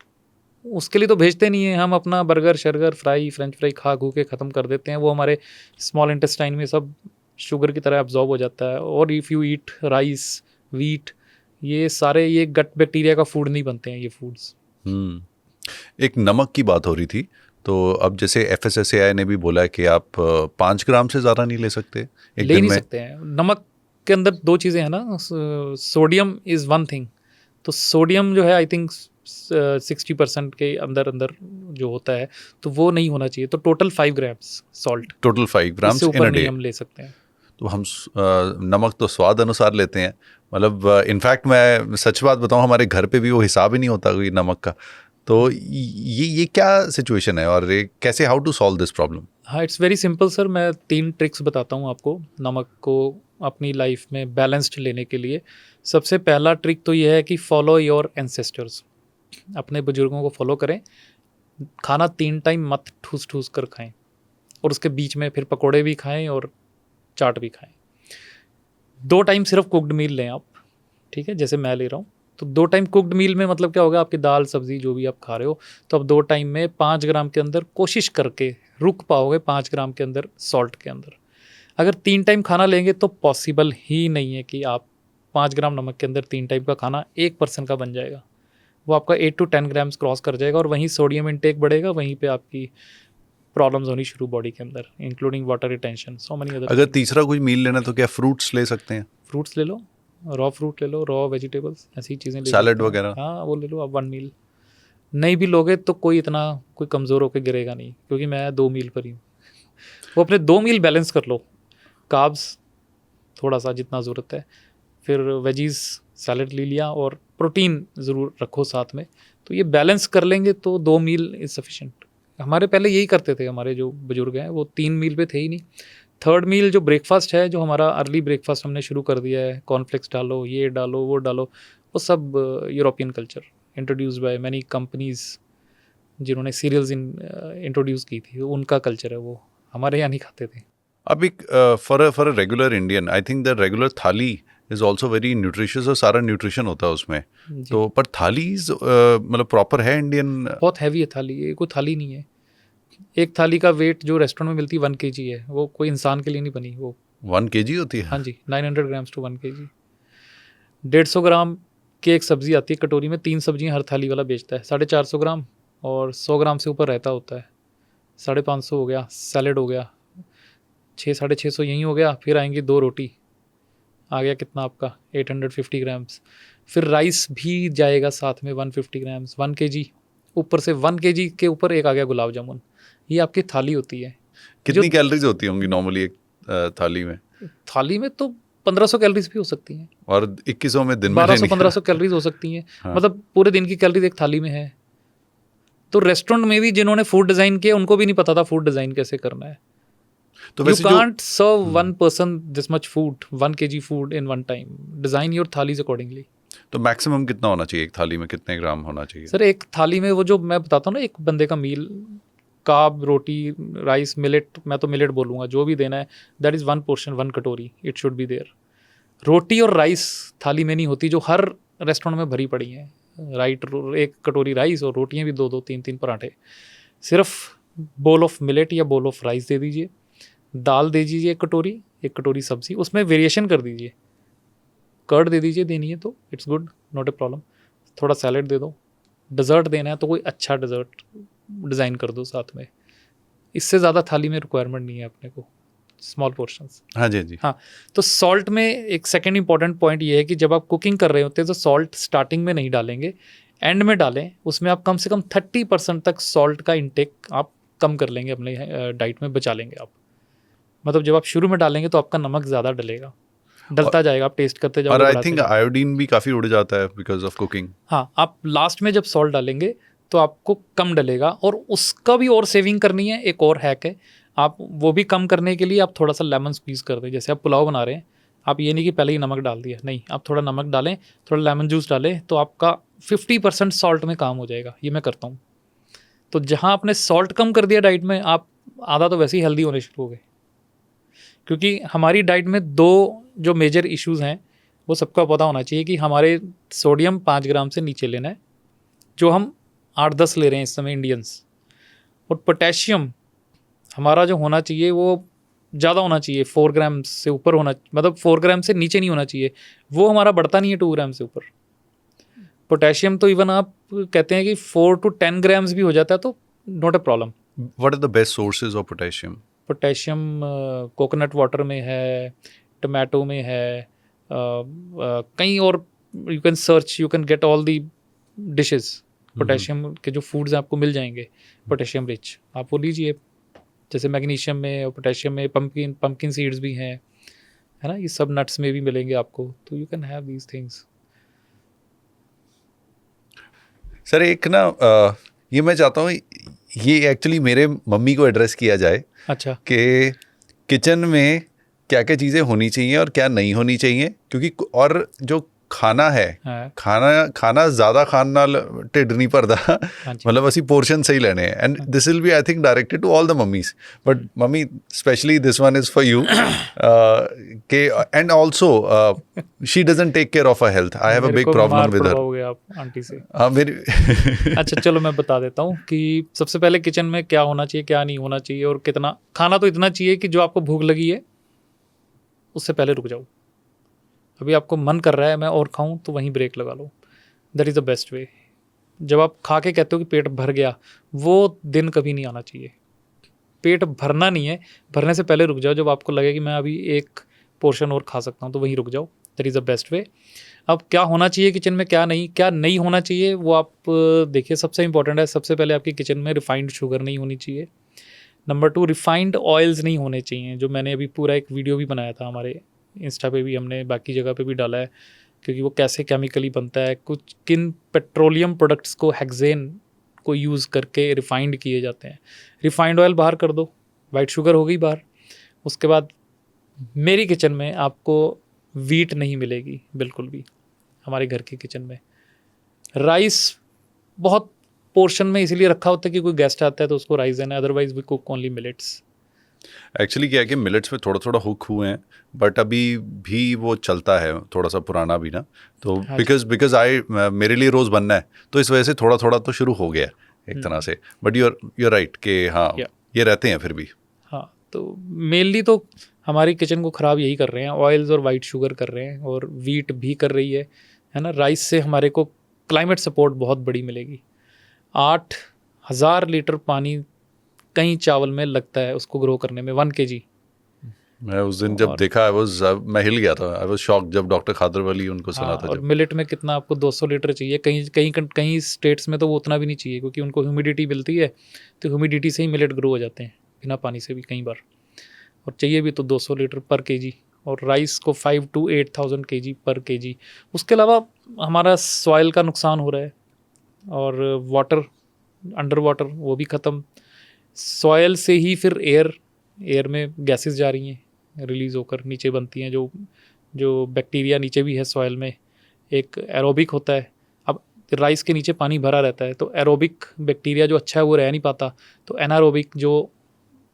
उसके लिए तो भेजते नहीं है, हम अपना बर्गर शर्गर फ्राई फ्रेंच फ्राई खा खू के ख़त्म कर देते हैं, वो हमारे स्मॉल इंटेस्टाइन में सब शुगर की तरह अब्जॉर्ब हो जाता है। और if you eat rice, wheat, ये सारे ये गट बैक्टीरिया का फूड नहीं बनते हैं ये फूड्स। एक नमक की बात हो रही थी, तो अब जैसे FSSAI ने भी बोला है कि आप 5 ग्राम से ज़्यादा नहीं ले सकते एक ले दिन नहीं में। सकते हैं। नमक के अंदर दो चीज़ें हैं ना, सोडियम इज़ वन थिंग। तो सोडियम जो है आई थिंक 60% के अंदर अंदर जो होता है, तो वो नहीं होना चाहिए। तो total 5 grams salt, total 5 grams इससे इन ऊपर अ नहीं डे। हम ले सकते हैं। तो हम नमक तो स्वाद अनुसार लेते हैं, मतलब इनफैक्ट मैं सच बात बताऊं, हमारे घर पे भी वो हिसाब ही नहीं होता कोई नमक का। तो ये क्या सिचुएशन है और ये कैसे, how to solve this problem? हाँ, इट्स वेरी सिंपल सर। मैं 3 ट्रिक्स बताता हूँ आपको नमक को अपनी लाइफ में बैलेंस्ड लेने के लिए। सबसे पहला ट्रिक तो ये है कि फॉलो योर एंसेस्टर्स, अपने बुजुर्गों को फॉलो करें। खाना 3 टाइम मत ठूस ठूस कर खाएं, और उसके बीच में फिर पकोड़े भी खाएं और चाट भी खाएं। 2 टाइम सिर्फ कुकड मील लें आप, ठीक है, जैसे मैं ले रहा हूँ। तो 2 टाइम कुकड मील में मतलब क्या होगा, आपकी दाल सब्जी जो भी आप खा रहे हो, तो अब 2 टाइम में 5 ग्राम के अंदर कोशिश करके रुक पाओगे, 5 ग्राम के अंदर सॉल्ट के अंदर। अगर 3 टाइम खाना लेंगे तो पॉसिबल ही नहीं है कि आप 5 ग्राम नमक के अंदर 3 टाइम का खाना एक पर्सन का बन जाएगा। वो आपका 8 to 10 ग्राम्स क्रॉस कर जाएगा, और वहीं सोडियम इंटेक बढ़ेगा, वहीं पे आपकी प्रॉब्लम्स होनी शुरू बॉडी के अंदर, इंक्लूडिंग वाटर रिटेंशन, सो मेनी अदर। अगर तीसरा कुछ मील लेना तो क्या फ्रूट्स ले सकते हैं? फ्रूट्स ले लो, रॉ फ्रूट ले लो, रॉ वेजिटेबल्स, ऐसी चीज़ें ले सैलड सकते हैं। वगैरह? हाँ, वो ले लो आप 1 मील। नहीं भी लोगे तो कोई कमज़ोर होकर गिरेगा नहीं, क्योंकि मैं 2 मील पर ही हूँ। वो अपने 2 मील बैलेंस कर लो, कार्ब्स थोड़ा सा जितना ज़रूरत है, फिर वेजीज सैलड ले लिया, और प्रोटीन ज़रूर रखो साथ में। तो ये बैलेंस कर लेंगे तो 2 मील इज़ सफिशेंट। हमारे पहले यही करते थे, हमारे जो बुजुर्ग हैं वो 3 मील पे थे ही नहीं। 3rd मील जो ब्रेकफास्ट है, जो हमारा अर्ली ब्रेकफास्ट हमने शुरू कर दिया है, कॉर्नफ्लेक्स डालो, ये डालो, वो डालो, वो सब European culture introduce by many companies, जिन्होंने सीरियल्स इंट्रोड्यूस की थी, उनका कल्चर है वो, हमारे यहाँ नहीं खाते थे। अब एक for a regular Indian, I think the regular थाली इज ऑल्सो वेरी न्यूट्रिशियस, और सारा न्यूट्रिशन होता है उसमें। तो पर थाली मतलब प्रॉपर है इंडियन? बहुत हैवी है थाली, ये कोई थाली नहीं है। एक थाली का वेट जो रेस्टोरेंट में मिलती है 1 kg है, वो कोई इंसान के लिए नहीं बनी वो। 1 kg होती है? हाँ जी, 900 ग्राम्स टू 1 kg। 150 ग्राम की एक सब्जी आती है कटोरी में, 3 सब्जियां हर थाली वाला बेचता है, 450 ग्राम, और 100 ग्राम से ऊपर रहता होता है, 550 हो गया। सैलड हो गया 600-650 यहीं हो गया। फिर आएंगी 2 रोटी, आ गया कितना आपका 850 ग्राम्स। फिर राइस भी जाएगा साथ में 150 ग्राम्स, 1 kg, ऊपर से 1 kg के ऊपर एक आ गया गुलाब जामुन। ये आपकी थाली होती है। कितनी कैलोरीज होती होंगी नॉर्मली एक थाली में? थाली में तो 1500 कैलोरीज भी हो सकती हैं, और 2100 में दिन में 1200-1500 कैलोरीज हो सकती हैं। हाँ। मतलब पूरे दिन की कैलोरीज एक थाली में है। तो रेस्टोरेंट में भी जिन्होंने फूड डिज़ाइन किया, उनको भी नहीं पता था फूड डिज़ाइन कैसे करना है। तो You वैसे जो can't serve one person this much food, 1 kg food in one time. Design your thalis accordingly. तो मैक्सिमम कितना होना चाहिए एक थाली में, कितने ग्राम होना चाहिए? सर एक थाली में वो जो मैं बताता हूँ ना, एक बंदे का मील, कार्ब, रोटी, राइस, मिलेट, मैं तो मिलेट बोलूँगा, जो भी देना है, दैट इज़ 1 पोर्शन, 1 कटोरी, इट शुड बी देयर. रोटी और राइस थाली में नहीं होती, जो हर रेस्टोरेंट में भरी पड़ी हैं. राइट, 1 कटोरी राइस और रोटियाँ भी 2-2, 3-3 पराठे. सिर्फ बोल ऑफ मिलेट या बोल ऑफ राइस दे दीजिए, दाल दे दीजिए 1 कटोरी सब्जी, उसमें वेरिएशन कर दीजिए, कर्ड दे दीजिए, देनी है तो it's good, not a problem. थोड़ा सैलेड दे दो. डिज़र्ट देना है तो कोई अच्छा डिज़र्ट डिज़ाइन कर दो साथ में. इससे ज़्यादा थाली में रिक्वायरमेंट नहीं है अपने को, स्मॉल पोर्शंस. हाँ जी, जी. हाँ, तो सॉल्ट में एक सेकेंड इंपॉर्टेंट पॉइंट ये है कि जब आप कुकिंग कर रहे होते हैं तो सॉल्ट स्टार्टिंग में नहीं डालेंगे, एंड में डालें. उसमें आप कम से कम 30% तक सॉल्ट का इंटेक आप कम कर लेंगे, अपने डाइट में बचा लेंगे आप. मतलब जब आप शुरू में डालेंगे तो आपका नमक ज़्यादा डलेगा, डलता जाएगा, आप टेस्ट करते जाओगे. और आई बढ़ाते थिंक जाओगे. आयोडीन भी काफ़ी उड़ जाता है बिकॉज ऑफ कुकिंग. हाँ, आप लास्ट में जब सॉल्ट डालेंगे तो आपको कम डलेगा, और उसका भी और सेविंग करनी है. एक और हैक है, आप वो भी कम करने के लिए आप थोड़ा सा लेमन स्क्वीज़ कर दें. जैसे आप पुलाव बना रहे हैं, आप ये नहीं कि पहले ही नमक डाल दिया, नहीं, आप थोड़ा नमक डालें, थोड़ा लेमन जूस डालें, तो आपका 50% सॉल्ट में काम हो जाएगा. ये मैं करता हूँ. तो जहाँ आपने सॉल्ट कम कर दिया डाइट में, आप आधा तो वैसे ही हेल्दी होने शुरू हो गए. क्योंकि हमारी डाइट में 2 जो मेजर इश्यूज़ हैं, वो सबका पता होना चाहिए कि हमारे सोडियम 5 ग्राम से नीचे लेना है, जो हम 8-10 ले रहे हैं इस समय इंडियंस. और पोटेशियम हमारा जो होना चाहिए वो ज़्यादा होना चाहिए, 4 ग्राम से ऊपर होना, मतलब 4 ग्राम से नीचे नहीं होना चाहिए. वो हमारा बढ़ता नहीं है 2 ग्राम से ऊपर. पोटेशियम तो इवन आप कहते हैं कि 4 to 10 ग्राम्स भी हो जाता है तो not a problem. What are the best sources of potassium? Potassium coconut water में है, टमाटो में है, कहीं और you can search, you can get all the dishes. Potassium के जो फूड्स हैं आपको मिल जाएंगे पोटेशियम रिच, आप वो लीजिए. जैसे मैग्नीशियम में और पोटेशियम में पम्पकिन सीड्स भी हैं, है ना, ये सब नट्स में भी मिलेंगे आपको, तो you can have these things. Sir एक ना ये मैं चाहता हूँ, ये एक्चुअली मेरे मम्मी को एड्रेस किया जाए अच्छा. कि किचन में क्या क्या चीज़ें होनी चाहिए और क्या नहीं होनी चाहिए. क्योंकि और जो खाना है, हाँ. ਖਾਣਾ ਜ਼ਿਆਦਾ ਖਾਣ ਨਾਲ ਢਿੱਡ ਨਹੀਂ ਭਰਦਾ. ਹਾਂਜੀ. ਮਤਲਬ ਅਸੀਂ ਪੋਰਸ਼ਨ ਸਹੀ ਲੈਣੇ ਹੈ. And this will be I think directed to all the mummies, but mummy specially this one is for you ਕਿ and also she doesn't take care of her health. I have a big problem with her. हो आप aunty से. हाँ मेरी अच्छा चलो मैं बता देता हूँ कि सबसे पहले किचन में क्या होना चाहिए, क्या नहीं होना चाहिए, और कितना खाना तो इतना चाहिए कि जो आपको भूख लगी है उससे पहले रुक जाओ. अभी आपको मन कर रहा है मैं और खाऊं, तो वहीं ब्रेक लगा लो. That is the best way. जब आप खा के कहते हो कि पेट भर गया, वो दिन कभी नहीं आना चाहिए. पेट भरना नहीं है, भरने से पहले रुक जाओ. जब आपको लगे कि मैं अभी एक पोर्शन और खा सकता हूँ, तो वहीं रुक जाओ. दैट इज़ द बेस्ट वे. अब क्या होना चाहिए किचन में, क्या नहीं होना चाहिए, वो आप देखिए. सबसे इंपॉर्टेंट है, सबसे पहले आपकी किचन में रिफाइंड शुगर नहीं होनी चाहिए. नंबर 2, रिफाइंड ऑयल्स नहीं होने चाहिए, जो मैंने अभी पूरा एक वीडियो भी बनाया था, हमारे इंस्टा पे भी हमने, बाकी जगह पे भी डाला है, क्योंकि वो कैसे केमिकली बनता है. कुछ किन पेट्रोलियम प्रोडक्ट्स को, हेक्सेन को यूज़ करके रिफाइंड किए जाते हैं. रिफाइंड ऑयल बाहर कर दो, वाइट शुगर हो गई बाहर. उसके बाद मेरी किचन में आपको वीट नहीं मिलेगी बिल्कुल भी. हमारे घर के किचन में राइस बहुत पोर्शन में इसीलिए रखा होता है कि कोई गेस्ट आता है तो उसको राइस देना है, otherwise we cook only millets. Actually क्या है कि मिलेट्स में थोड़ा थोड़ा हुक हुए हैं, बट अभी भी वो चलता है, थोड़ा सा पुराना भी ना. तो बिकॉज मेरे लिए रोज़ बनना है, तो इस वजह से थोड़ा थोड़ा तो शुरू हो गया एक तरह से. बट यूर राइट कि हाँ ये रहते हैं फिर भी. हाँ, तो मेनली तो हमारी किचन को ख़राब यही कर रहे हैं, ऑयल्स और वाइट शुगर कर रहे हैं, और वीट भी कर रही है ना. राइस से हमारे को क्लाइमेट सपोर्ट बहुत बड़ी मिलेगी. 8,000 लीटर पानी कहीं चावल में लगता है उसको ग्रो करने में, 1 kg. मैं उस दिन जब देखा मैं हिल गया था. आई वाज शॉक जब डॉक्टर खादरवली उनको सुना था. और मिलेट में कितना आपको 200 लीटर चाहिए. कहीं स्टेट्स में तो वो उतना भी नहीं चाहिए, क्योंकि उनको ह्यूमिडिटी मिलती है, तो ह्यूमिडिटी से ही मिलेट ग्रो हो जाते हैं बिना पानी से भी कई बार. और चाहिए भी तो 200 लीटर पर kg. और राइस को 5,000 to 8,000 kg पर kg. उसके अलावा हमारा सॉइल का नुकसान हो रहा है, और वाटर, अंडर वाटर वो भी ख़त्म. सॉयल से ही फिर एयर एयर में गैसेस जा रही हैं रिलीज़ होकर नीचे बनती हैं, जो बैक्टीरिया नीचे भी है सॉइल में। एक एरोबिक होता है, अब राइस के नीचे पानी भरा रहता है तो एरोबिक बैक्टीरिया जो अच्छा है वो रह नहीं पाता, तो एनारोबिक जो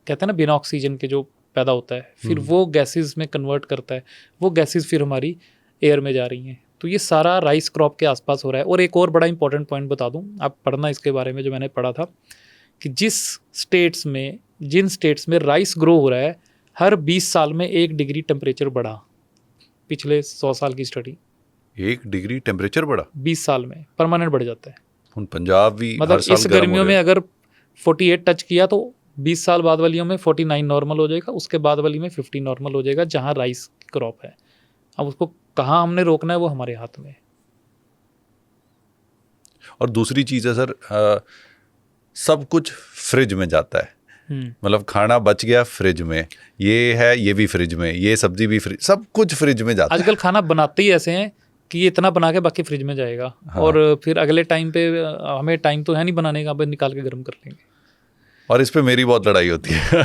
कहते हैं ना बिना ऑक्सीजन के जो पैदा होता है, फिर वो गैसेस में कन्वर्ट करता है, वो गैसेस फिर हमारी एयर में जा रही हैं। तो ये सारा राइस क्रॉप के आसपास हो रहा है। और एक और बड़ा इंपॉर्टेंट पॉइंट बता दूं, आप पढ़ना इसके बारे में, जो मैंने पढ़ा था कि जिन स्टेट्स में राइस ग्रो हो रहा है, हर 20 साल में 1 डिग्री टेम्परेचर बढ़ा। पिछले 100 साल की स्टडी, 1 डिग्री टेम्परेचर बढ़ा 20 साल में परमानेंट बढ़ जाता है। उन पंजाब भी हर मतलब साल इस गर्म हो गर्मियों रहे में हैं। अगर 48 टच किया तो 20 साल बाद वालियों में 49 नॉर्मल हो जाएगा, उसके बाद वाली में 50 नॉर्मल हो जाएगा, जहाँ राइस क्रॉप है। अब उसको कहाँ हमने रोकना है वो हमारे हाथ में है। और दूसरी चीज़ है सर, सब कुछ फ्रिज में जाता है। मतलब खाना बच गया फ्रिज में, ये है ये भी फ्रिज में, ये सब्जी भी फ्रिज, सब कुछ फ्रिज में जाता है। आजकल खाना बनाते ही ऐसे हैं कि ये इतना बना के बाकी फ्रिज में जाएगा। हाँ। और फिर अगले टाइम पे हमें टाइम तो है नहीं बनाने का, बस निकाल के गर्म कर लेंगे। और इस पे मेरी बहुत लड़ाई होती है।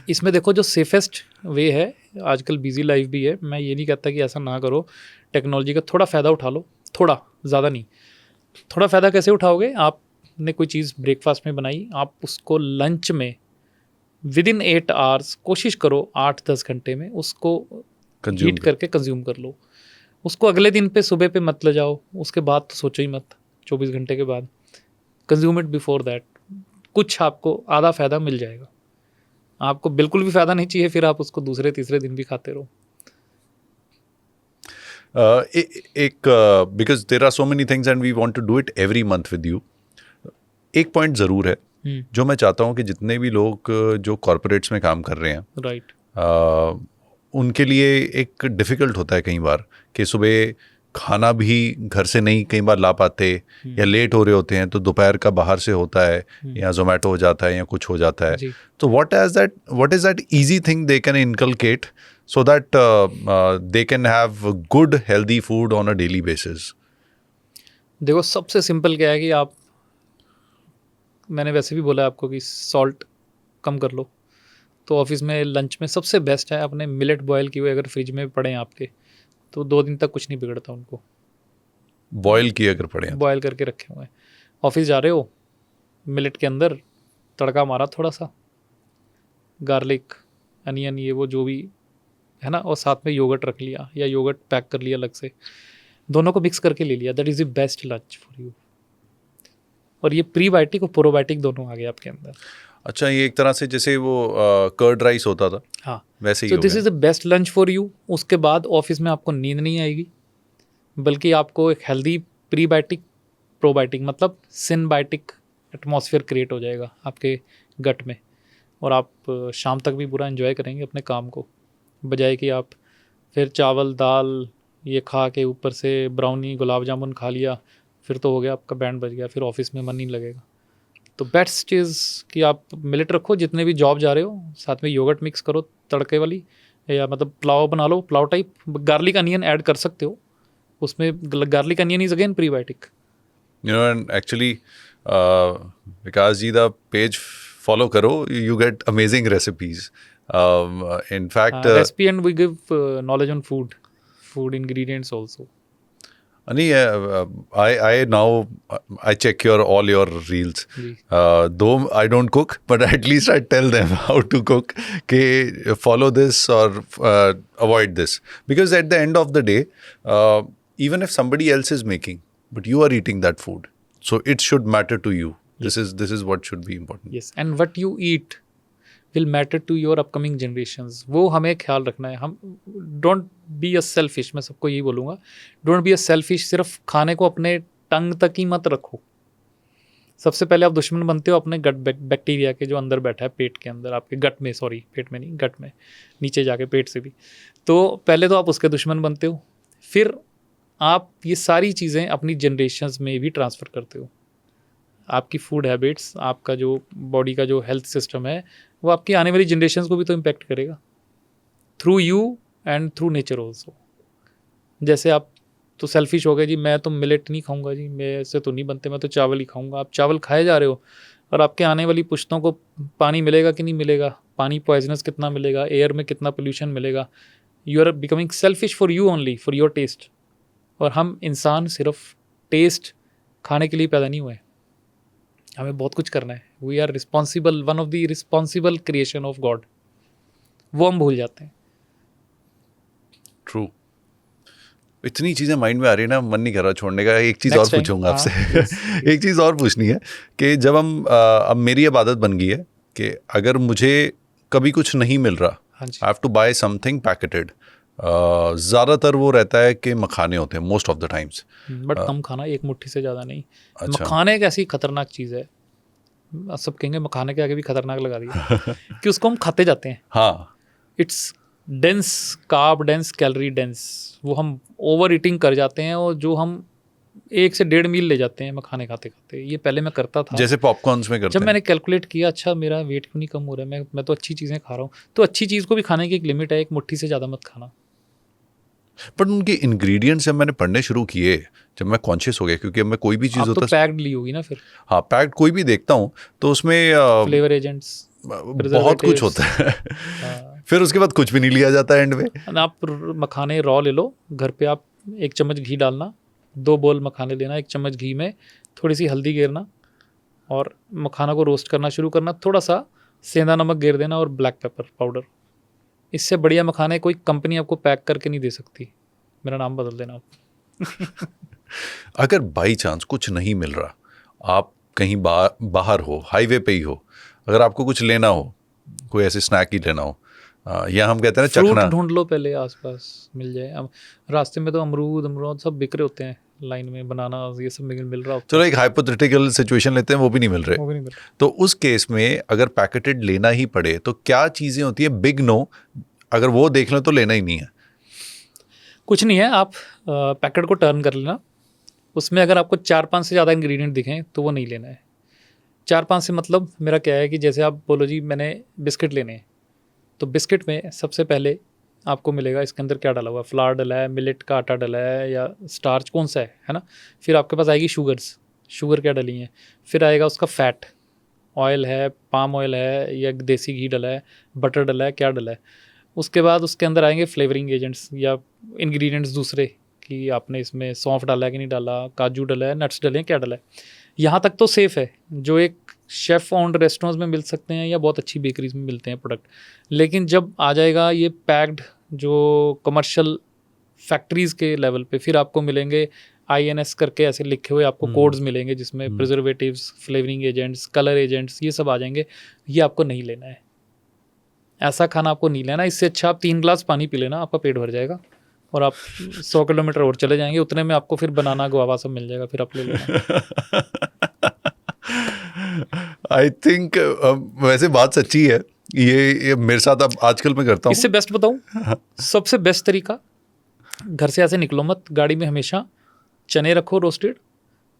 इसमें देखो जो सेफेस्ट वे है, आजकल बिजी लाइफ भी है, मैं ये नहीं कहता कि ऐसा ना करो, टेक्नोलॉजी का थोड़ा फ़ायदा उठा लो, थोड़ा, ज़्यादा नहीं। थोड़ा फ़ायदा कैसे उठाओगे? आपने कोई चीज़ ब्रेकफास्ट में बनाई, आप उसको लंच में विदिन 8 आवर्स कोशिश करो 8-10 घंटे में उसको हीट करके कंज्यूम कर लो। उसको अगले दिन पे सुबह पे मत ले जाओ, उसके बाद तो सोचो ही मत, 24 घंटे के बाद कंज्यूम इट बिफोर दैट। कुछ आपको आधा फ़ायदा मिल जाएगा। आपको बिल्कुल भी फ़ायदा नहीं चाहिए, फिर आप उसको दूसरे तीसरे दिन भी खाते रहो। Because there are so many things and we want to do it every month with you. एक पॉइंट ज़रूर है जो मैं चाहता हूँ कि जितने भी लोग जो कॉरपोरेट्स में काम कर रहे हैं, राइट, उनके लिए एक डिफ़िकल्ट होता है कई बार कि सुबह खाना भी घर से नहीं कई बार ला पाते, या लेट हो रहे होते हैं तो दोपहर का बाहर से होता है, या जोमेटो हो जाता है या कुछ हो जाता है। तो what is that easy thing they can inculcate so that they can have good healthy food on a daily basis? देखो सबसे सिंपल क्या है कि आप, मैंने वैसे भी बोला आपको कि सॉल्ट कम कर लो। तो ऑफिस में लंच में सबसे बेस्ट है अपने मिलेट बॉयल किए हुए अगर फ्रिज में पड़े हैं आपके, तो 2 दिन तक कुछ नहीं बिगड़ता उनको। बॉयल किए अगर पड़े हैं, बॉयल करके रखे हुए हैं, ऑफिस जा रहे हो, मिलेट के अंदर तड़का मारा थोड़ा सा, गार्लिक, अनियन, ये वो जो भी है ना, और साथ में योगर्ट रख लिया या योगर्ट पैक कर लिया अलग से, दोनों को मिक्स करके ले लिया, that is the best lunch for you. और ये प्रीबायोटिक और प्रोबायोटिक दोनों आ गए आपके अंदर। अच्छा, ये एक तरह से जैसे वो कर्ड राइस होता था, हाँ, वैसे ही तो हो दिस गया। Is the best lunch for you. उसके बाद ऑफिस में आपको नींद नहीं आएगी, बल्कि आपको एक हेल्दी प्रीबायोटिक प्रोबायोटिक मतलब सिनबायोटिक एटमॉस्फेयर क्रिएट हो जाएगा आपके गट में, और आप शाम तक भी पूरा एंजॉय करेंगे अपने काम को, बजाय कि आप फिर चावल दाल ये खा के ऊपर से ब्राउनी गुलाब जामुन खा लिया, फिर तो हो गया आपका बैंड बज गया, फिर ऑफिस में मन नहीं लगेगा। तो बेस्ट चीज़ कि आप मिलेट रखो, जितने भी जॉब जा रहे हो साथ में योगर्ट मिक्स करो तड़के वाली, या मतलब पुलाव बना लो, pulao type, garlic onion add कर सकते हो उसमें, garlic onion is again prebiotic. You know, and actually, Vikas ji दा पेज फॉलो करो, you get amazing recipes. In fact, recipe and we give knowledge on food ingredients also. Ani, I now I check all your reels. Though I don't cook, but at least I tell them how to cook. Okay, follow this or avoid this, because at the end of the day, even if somebody else is making, but you are eating that food, so it should matter to you. This is what should be important. Yes, and what you eat will matter to your upcoming generations. वो हमें ख्याल रखना है। हम don't be a selfish, मैं सबको यही बोलूँगा, डोंट बी अ सेल्फिश। सिर्फ खाने को अपने टंग तक ही मत रखो। सबसे पहले आप दुश्मन बनते हो अपने गट बैक्टीरिया के, जो अंदर बैठा है पेट के अंदर, आपके गट में, सॉरी पेट में नहीं, गट में, नीचे जाके पेट से भी। तो पहले तो आप उसके दुश्मन बनते हो, फिर आप ये सारी चीज़ें अपनी जनरेशन्स में भी ट्रांसफ़र करते हो। आपकी फूड हैबिट्स, आपका जो बॉडी का जो हेल्थ सिस्टम है, वो आपकी आने वाली जनरेशन्स को भी तो इम्पेक्ट करेगा, through you and through nature also. जैसे आप तो सेल्फिश हो गए जी, मैं तो मिलेट नहीं खाऊंगा जी, मैं ऐसे तो नहीं बनते, मैं तो चावल ही खाऊंगा। आप चावल खाए जा रहे हो, और आपके आने वाली पुश्तों को पानी मिलेगा कि नहीं मिलेगा, पानी पॉइजनस कितना मिलेगा, एयर में कितना पोल्यूशन मिलेगा, you are becoming selfish for you only, for your taste. और हम इंसान सिर्फ टेस्ट खाने के लिए पैदा नहीं हुए, हमें बहुत कुछ करना है। We are responsible, one of the responsible creation of God, वो हम भूल जाते हैं। ट्रू। इतनी चीज़ें माइंड में आ रही है ना, मन नहीं कर रहा छोड़ने का। एक चीज़ Next और time, पूछूंगा हाँ, आपसे एक चीज़ और पूछनी है कि जब हम अब मेरी अब आदत बन गई है कि अगर मुझे कभी कुछ नहीं मिल रहा, हाँ जी। I have to buy something packeted. ज़्यादातर वो रहता है कि मखाने होते हैं most of the times. But कम खाना, एक मुट्ठी से ज़्यादा नहीं। अच्छा। मखाने एक ऐसी खतरनाक चीज़ है, सब कहेंगे मखाने के आगे भी खतरनाक लगा दिया कि उसको हम खाते जाते हैं। हाँ, it's dense, carb dense, calorie dense, वो हम ओवर ईटिंग कर जाते हैं, और जो हम 1 से 1.5 मील ले जाते हैं मखाने खाते खाते। ये पहले मैं करता था, जैसे पॉपकॉर्न्स में करते जब हैं। मैंने कैलकुलेट किया, अच्छा मेरा वेट क्यों नहीं कम हो रहा है, मैं तो अच्छी चीज़ें खा रहा हूँ। तो अच्छी चीज़ को भी खाने की एक लिमिट है, एक मुट्ठी से ज़्यादा मत खाना। पर उनके इंग्रेडिएंट्स जब मैंने पढ़ने शुरू किए, जब मैं कॉन्शियस हो गया, क्योंकि अब मैं कोई भी चीज़ आप तो होता है, पैक्ड ली होगी ना फिर, हाँ पैक्ड कोई भी देखता हूँ तो उसमें फ्लेवर एजेंट्स, बहुत कुछ होता है। हाँ। फिर उसके बाद कुछ भी नहीं लिया जाता एंड में। आप मखाने रॉ ले लो घर पे, आप 1 चम्मच घी डालना, 2 बोल मखाने लेना, 1 चम्मच घी में थोड़ी सी हल्दी गेरना और मखाना को रोस्ट करना शुरू करना, थोड़ा सा सेंधा नमक गेर देना और ब्लैक पेपर पाउडर। इससे बढ़िया मखाने कोई कंपनी आपको पैक करके नहीं दे सकती। मेरा नाम बदल देना आप। अगर बाई चांस कुछ नहीं मिल रहा, आप कहीं बाहर हो, हाईवे पे ही हो, अगर आपको कुछ लेना हो, कोई ऐसे स्नैक ही लेना हो, या हम कहते हैं ना फ्रूट चखना, ढूंढ लो पहले, आसपास मिल जाए। अब रास्ते में तो अमरूद सब बिक रहे होते हैं लाइन में, बनाना ये सब मिल रहा होता चलो एक हाइपोथेटिकल सिचुएशन लेते हैं, वो भी नहीं मिल है, रहे, वो भी नहीं मिल रहा। तो उस केस में अगर पैकेटेड लेना ही पड़े तो क्या चीज़ें होती है बिग नो, अगर वो देख लें तो लेना ही नहीं है? कुछ नहीं है, आप पैकेट को टर्न कर लेना, उसमें अगर आपको 4-5 से ज़्यादा इंग्रेडिएंट दिखें तो वो नहीं लेना है। 4-5 से मतलब मेरा क्या है कि जैसे आप बोलो जी मैंने बिस्किट लेने हैं, तो बिस्किट में सबसे पहले आपको मिलेगा इसके अंदर क्या डाला हुआ है, फ्लावर डला है, मिलेट का आटा डला है, या स्टार्च कौन सा है ना। फिर आपके पास आएगी शुगर क्या डली है, फिर आएगा उसका फैट, ऑयल है, पाम ऑयल है, या देसी घी डला है, बटर डला है, क्या डला है। उसके बाद उसके अंदर आएंगे फ्लेवरिंग एजेंट्स या इंग्रेडिएंट्स दूसरे, कि आपने इसमें सौंफ डाला है कि नहीं डाला, काजू डाला है, नट्स डले हैं, क्या डाला है। यहाँ तक तो सेफ़ है, जो एक शेफ़ ओन्ड रेस्टोरेंट्स में मिल सकते हैं या बहुत अच्छी बेकरीज में मिलते हैं प्रोडक्ट। लेकिन जब आ जाएगा ये पैक्ड जो कमर्शियल फैक्ट्रीज़ के लेवल पे, फिर आपको मिलेंगे INS करके ऐसे लिखे हुए आपको कोड्स मिलेंगे, जिसमें preservatives, flavouring agents, colour agents, ये सब आ जाएंगे। ये आपको नहीं लेना है, ऐसा खाना आपको नहीं लेना। इससे अच्छा आप 3 ग्लास पानी पी लेना, आपका पेट भर जाएगा और आप 100 किलोमीटर और चले जाएंगे। उतने में आपको फिर बनाना गुआवा सब मिल जाएगा, फिर आप ले लेना। आई थिंक वैसे बात सच्ची है, ये मेरे साथ अब आजकल मैं करता हूँ। इससे बेस्ट बताऊँ, सबसे बेस्ट तरीका, घर से ऐसे निकलो मत, गाड़ी में हमेशा चने रखो रोस्टेड,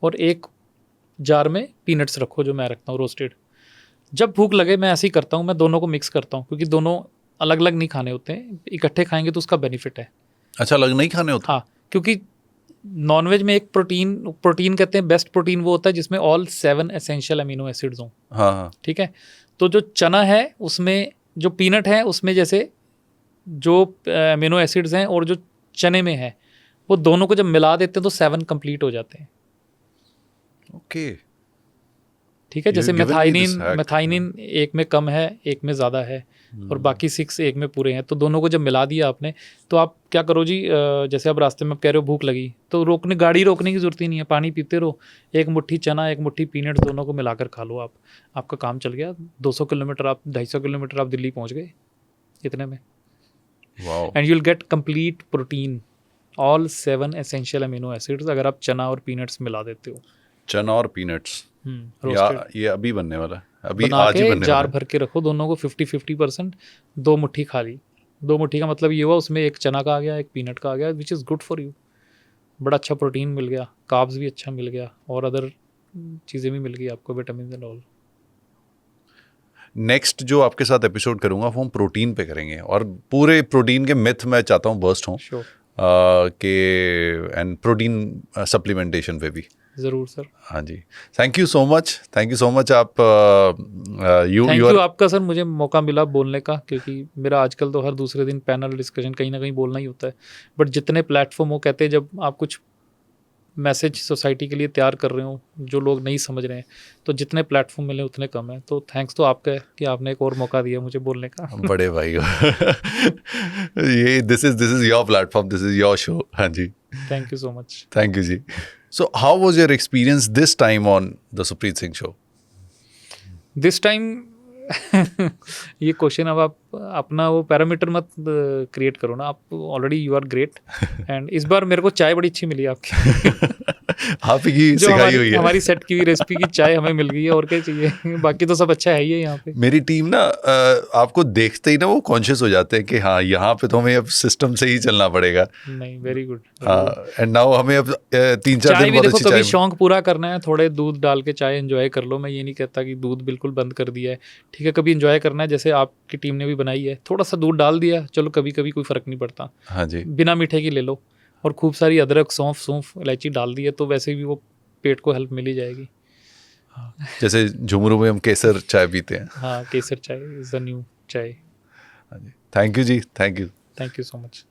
और एक जार में पीनट्स रखो जो मैं रखता हूँ रोस्टेड। जब भूख लगे, मैं ऐसे ही करता हूँ, मैं दोनों को मिक्स करता हूँ, क्योंकि दोनों अलग अलग नहीं खाने होते हैं, इकट्ठे खाएंगे तो उसका बेनिफिट है। अच्छा, अलग नहीं खाने होते? हाँ, क्योंकि नॉनवेज में एक प्रोटीन कहते हैं, बेस्ट प्रोटीन वो होता है जिसमें ऑल 7 एसेंशियल अमीनो एसिड्स हों। हाँ हाँ, ठीक है, तो जो चना है उसमें, जो पीनट है उसमें, जैसे जो अमीनो एसिड्स हैं और जो चने में है, वो दोनों को जब मिला देते हैं तो 7 कंप्लीट हो जाते हैं। ओके। ठीक है, जैसे You've given me this hack. मैथाइनिन एक में कम है, एक में ज़्यादा है, और बाकी 6 एक में पूरे हैं। तो दोनों को जब मिला दिया आपने, तो आप क्या करो जी, जैसे आप रास्ते में आप कह रहे हो भूख लगी, तो गाड़ी रोकने की ज़रूरत ही नहीं है, पानी पीते रहो, एक मुट्ठी चना, एक मुट्ठी पीनट्स, दोनों को मिलाकर खा लो आप, आपका काम चल गया। 200 किलोमीटर आप 250 किलोमीटर आप दिल्ली पहुँच गए इतने में। Wow. And you will get complete protein, all 7 essential amino acids, अगर आप चना और पीनट्स मिला देते हो। चना और पीनट्स, रोस्टेड ये अभी बनने वाला है, अभी बना आज ही के बनने जार वाला है। भर के रखो, दोनों को 50-50%, 2 मुट्ठी खा ली। 2 मुट्ठी का मतलब ये हुआ उसमें एक चना का आ गया, एक पीनट का आ गया, which is good for you. बड़ा अच्छा प्रोटीन मिल गया, कार्ब्स भी अच्छा मिल गया, और अदर चीज़ें भी मिल गई आपको, विटामिन एंड ऑल। नेक्स्ट जो आपके साथ एपिसोड करूंगा वो हम प्रोटीन पे करेंगे, और पूरे प्रोटीन के मिथ मैं चाहता हूँ बर्स्ट हों, श्योर। के एंड प्रोटीन सप्लीमेंटेशन पे भी। ज़रूर सर। हाँ जी, thank you so much, thank you so much. आप यू थैंक यू यू आपका सर, मुझे मौका मिला बोलने का, क्योंकि मेरा आजकल तो हर दूसरे दिन पैनल डिस्कशन कहीं ना कहीं बोलना ही होता है। बट जितने प्लेटफॉर्म वो कहते हैं, जब आप कुछ मैसेज सोसाइटी के लिए तैयार कर रहे हो जो लोग नहीं समझ रहे हैं, तो जितने प्लेटफॉर्म मिले उतने कम है। तो थैंक्स तो आपका है कि आपने एक और मौका दिया मुझे बोलने का। बड़े भाई हो। ये this is your platform, this is your show. हाँ जी, thank you so much. Thank you जी। So how was your experience this time on the Supreet Singh show? This time ये क्वेश्चन अब आप अपना वो पैरामीटर मत क्रिएट करो ना, आप already you are great. And इस बार मेरे को चाय बड़ी अच्छी मिली आपकी। आप ही जो सिखाई हुई है। हमारी सेट की हुई रेसिपी की चाय हमें मिल गई है, और क्या चाहिए। बाकी तो सब अच्छा है ही है यहाँ पे। मेरी टीम ना आपको देखते ही ना वो कॉन्शियस हो जाते हैं कि हाँ, यहाँ पे तो हमें अब सिस्टम से ही चलना पड़ेगा। नहीं, वेरी गुड। एंड नाउ हमें अब 3-4 चाय दिन भी बहुत देखो, अच्छी कभी चाय शौक पूरा करना है, थोड़े दूध डाल के चाय एंजॉय कर लो। मैं ये नहीं कहता कि दूध बिल्कुल बंद कर दिया है, ठीक है। कभी एंजॉय करना है, जैसे आपकी टीम ने भी बनाई है, थोड़ा सा दूध डाल दिया, चलो कभी कभी कोई फ़र्क नहीं पड़ता। हाँ जी, बिना मीठे की ले लो, और खूब सारी अदरक, सौंफ, इलायची डाल दी है, तो वैसे भी वो पेट को हेल्प मिल ही जाएगी। जैसे झुमरू में हम केसर चाय पीते हैं। हाँ, केसर चाय इज़ द न्यू चाय। हाँ जी, थैंक यू जी, thank you. Thank you so much.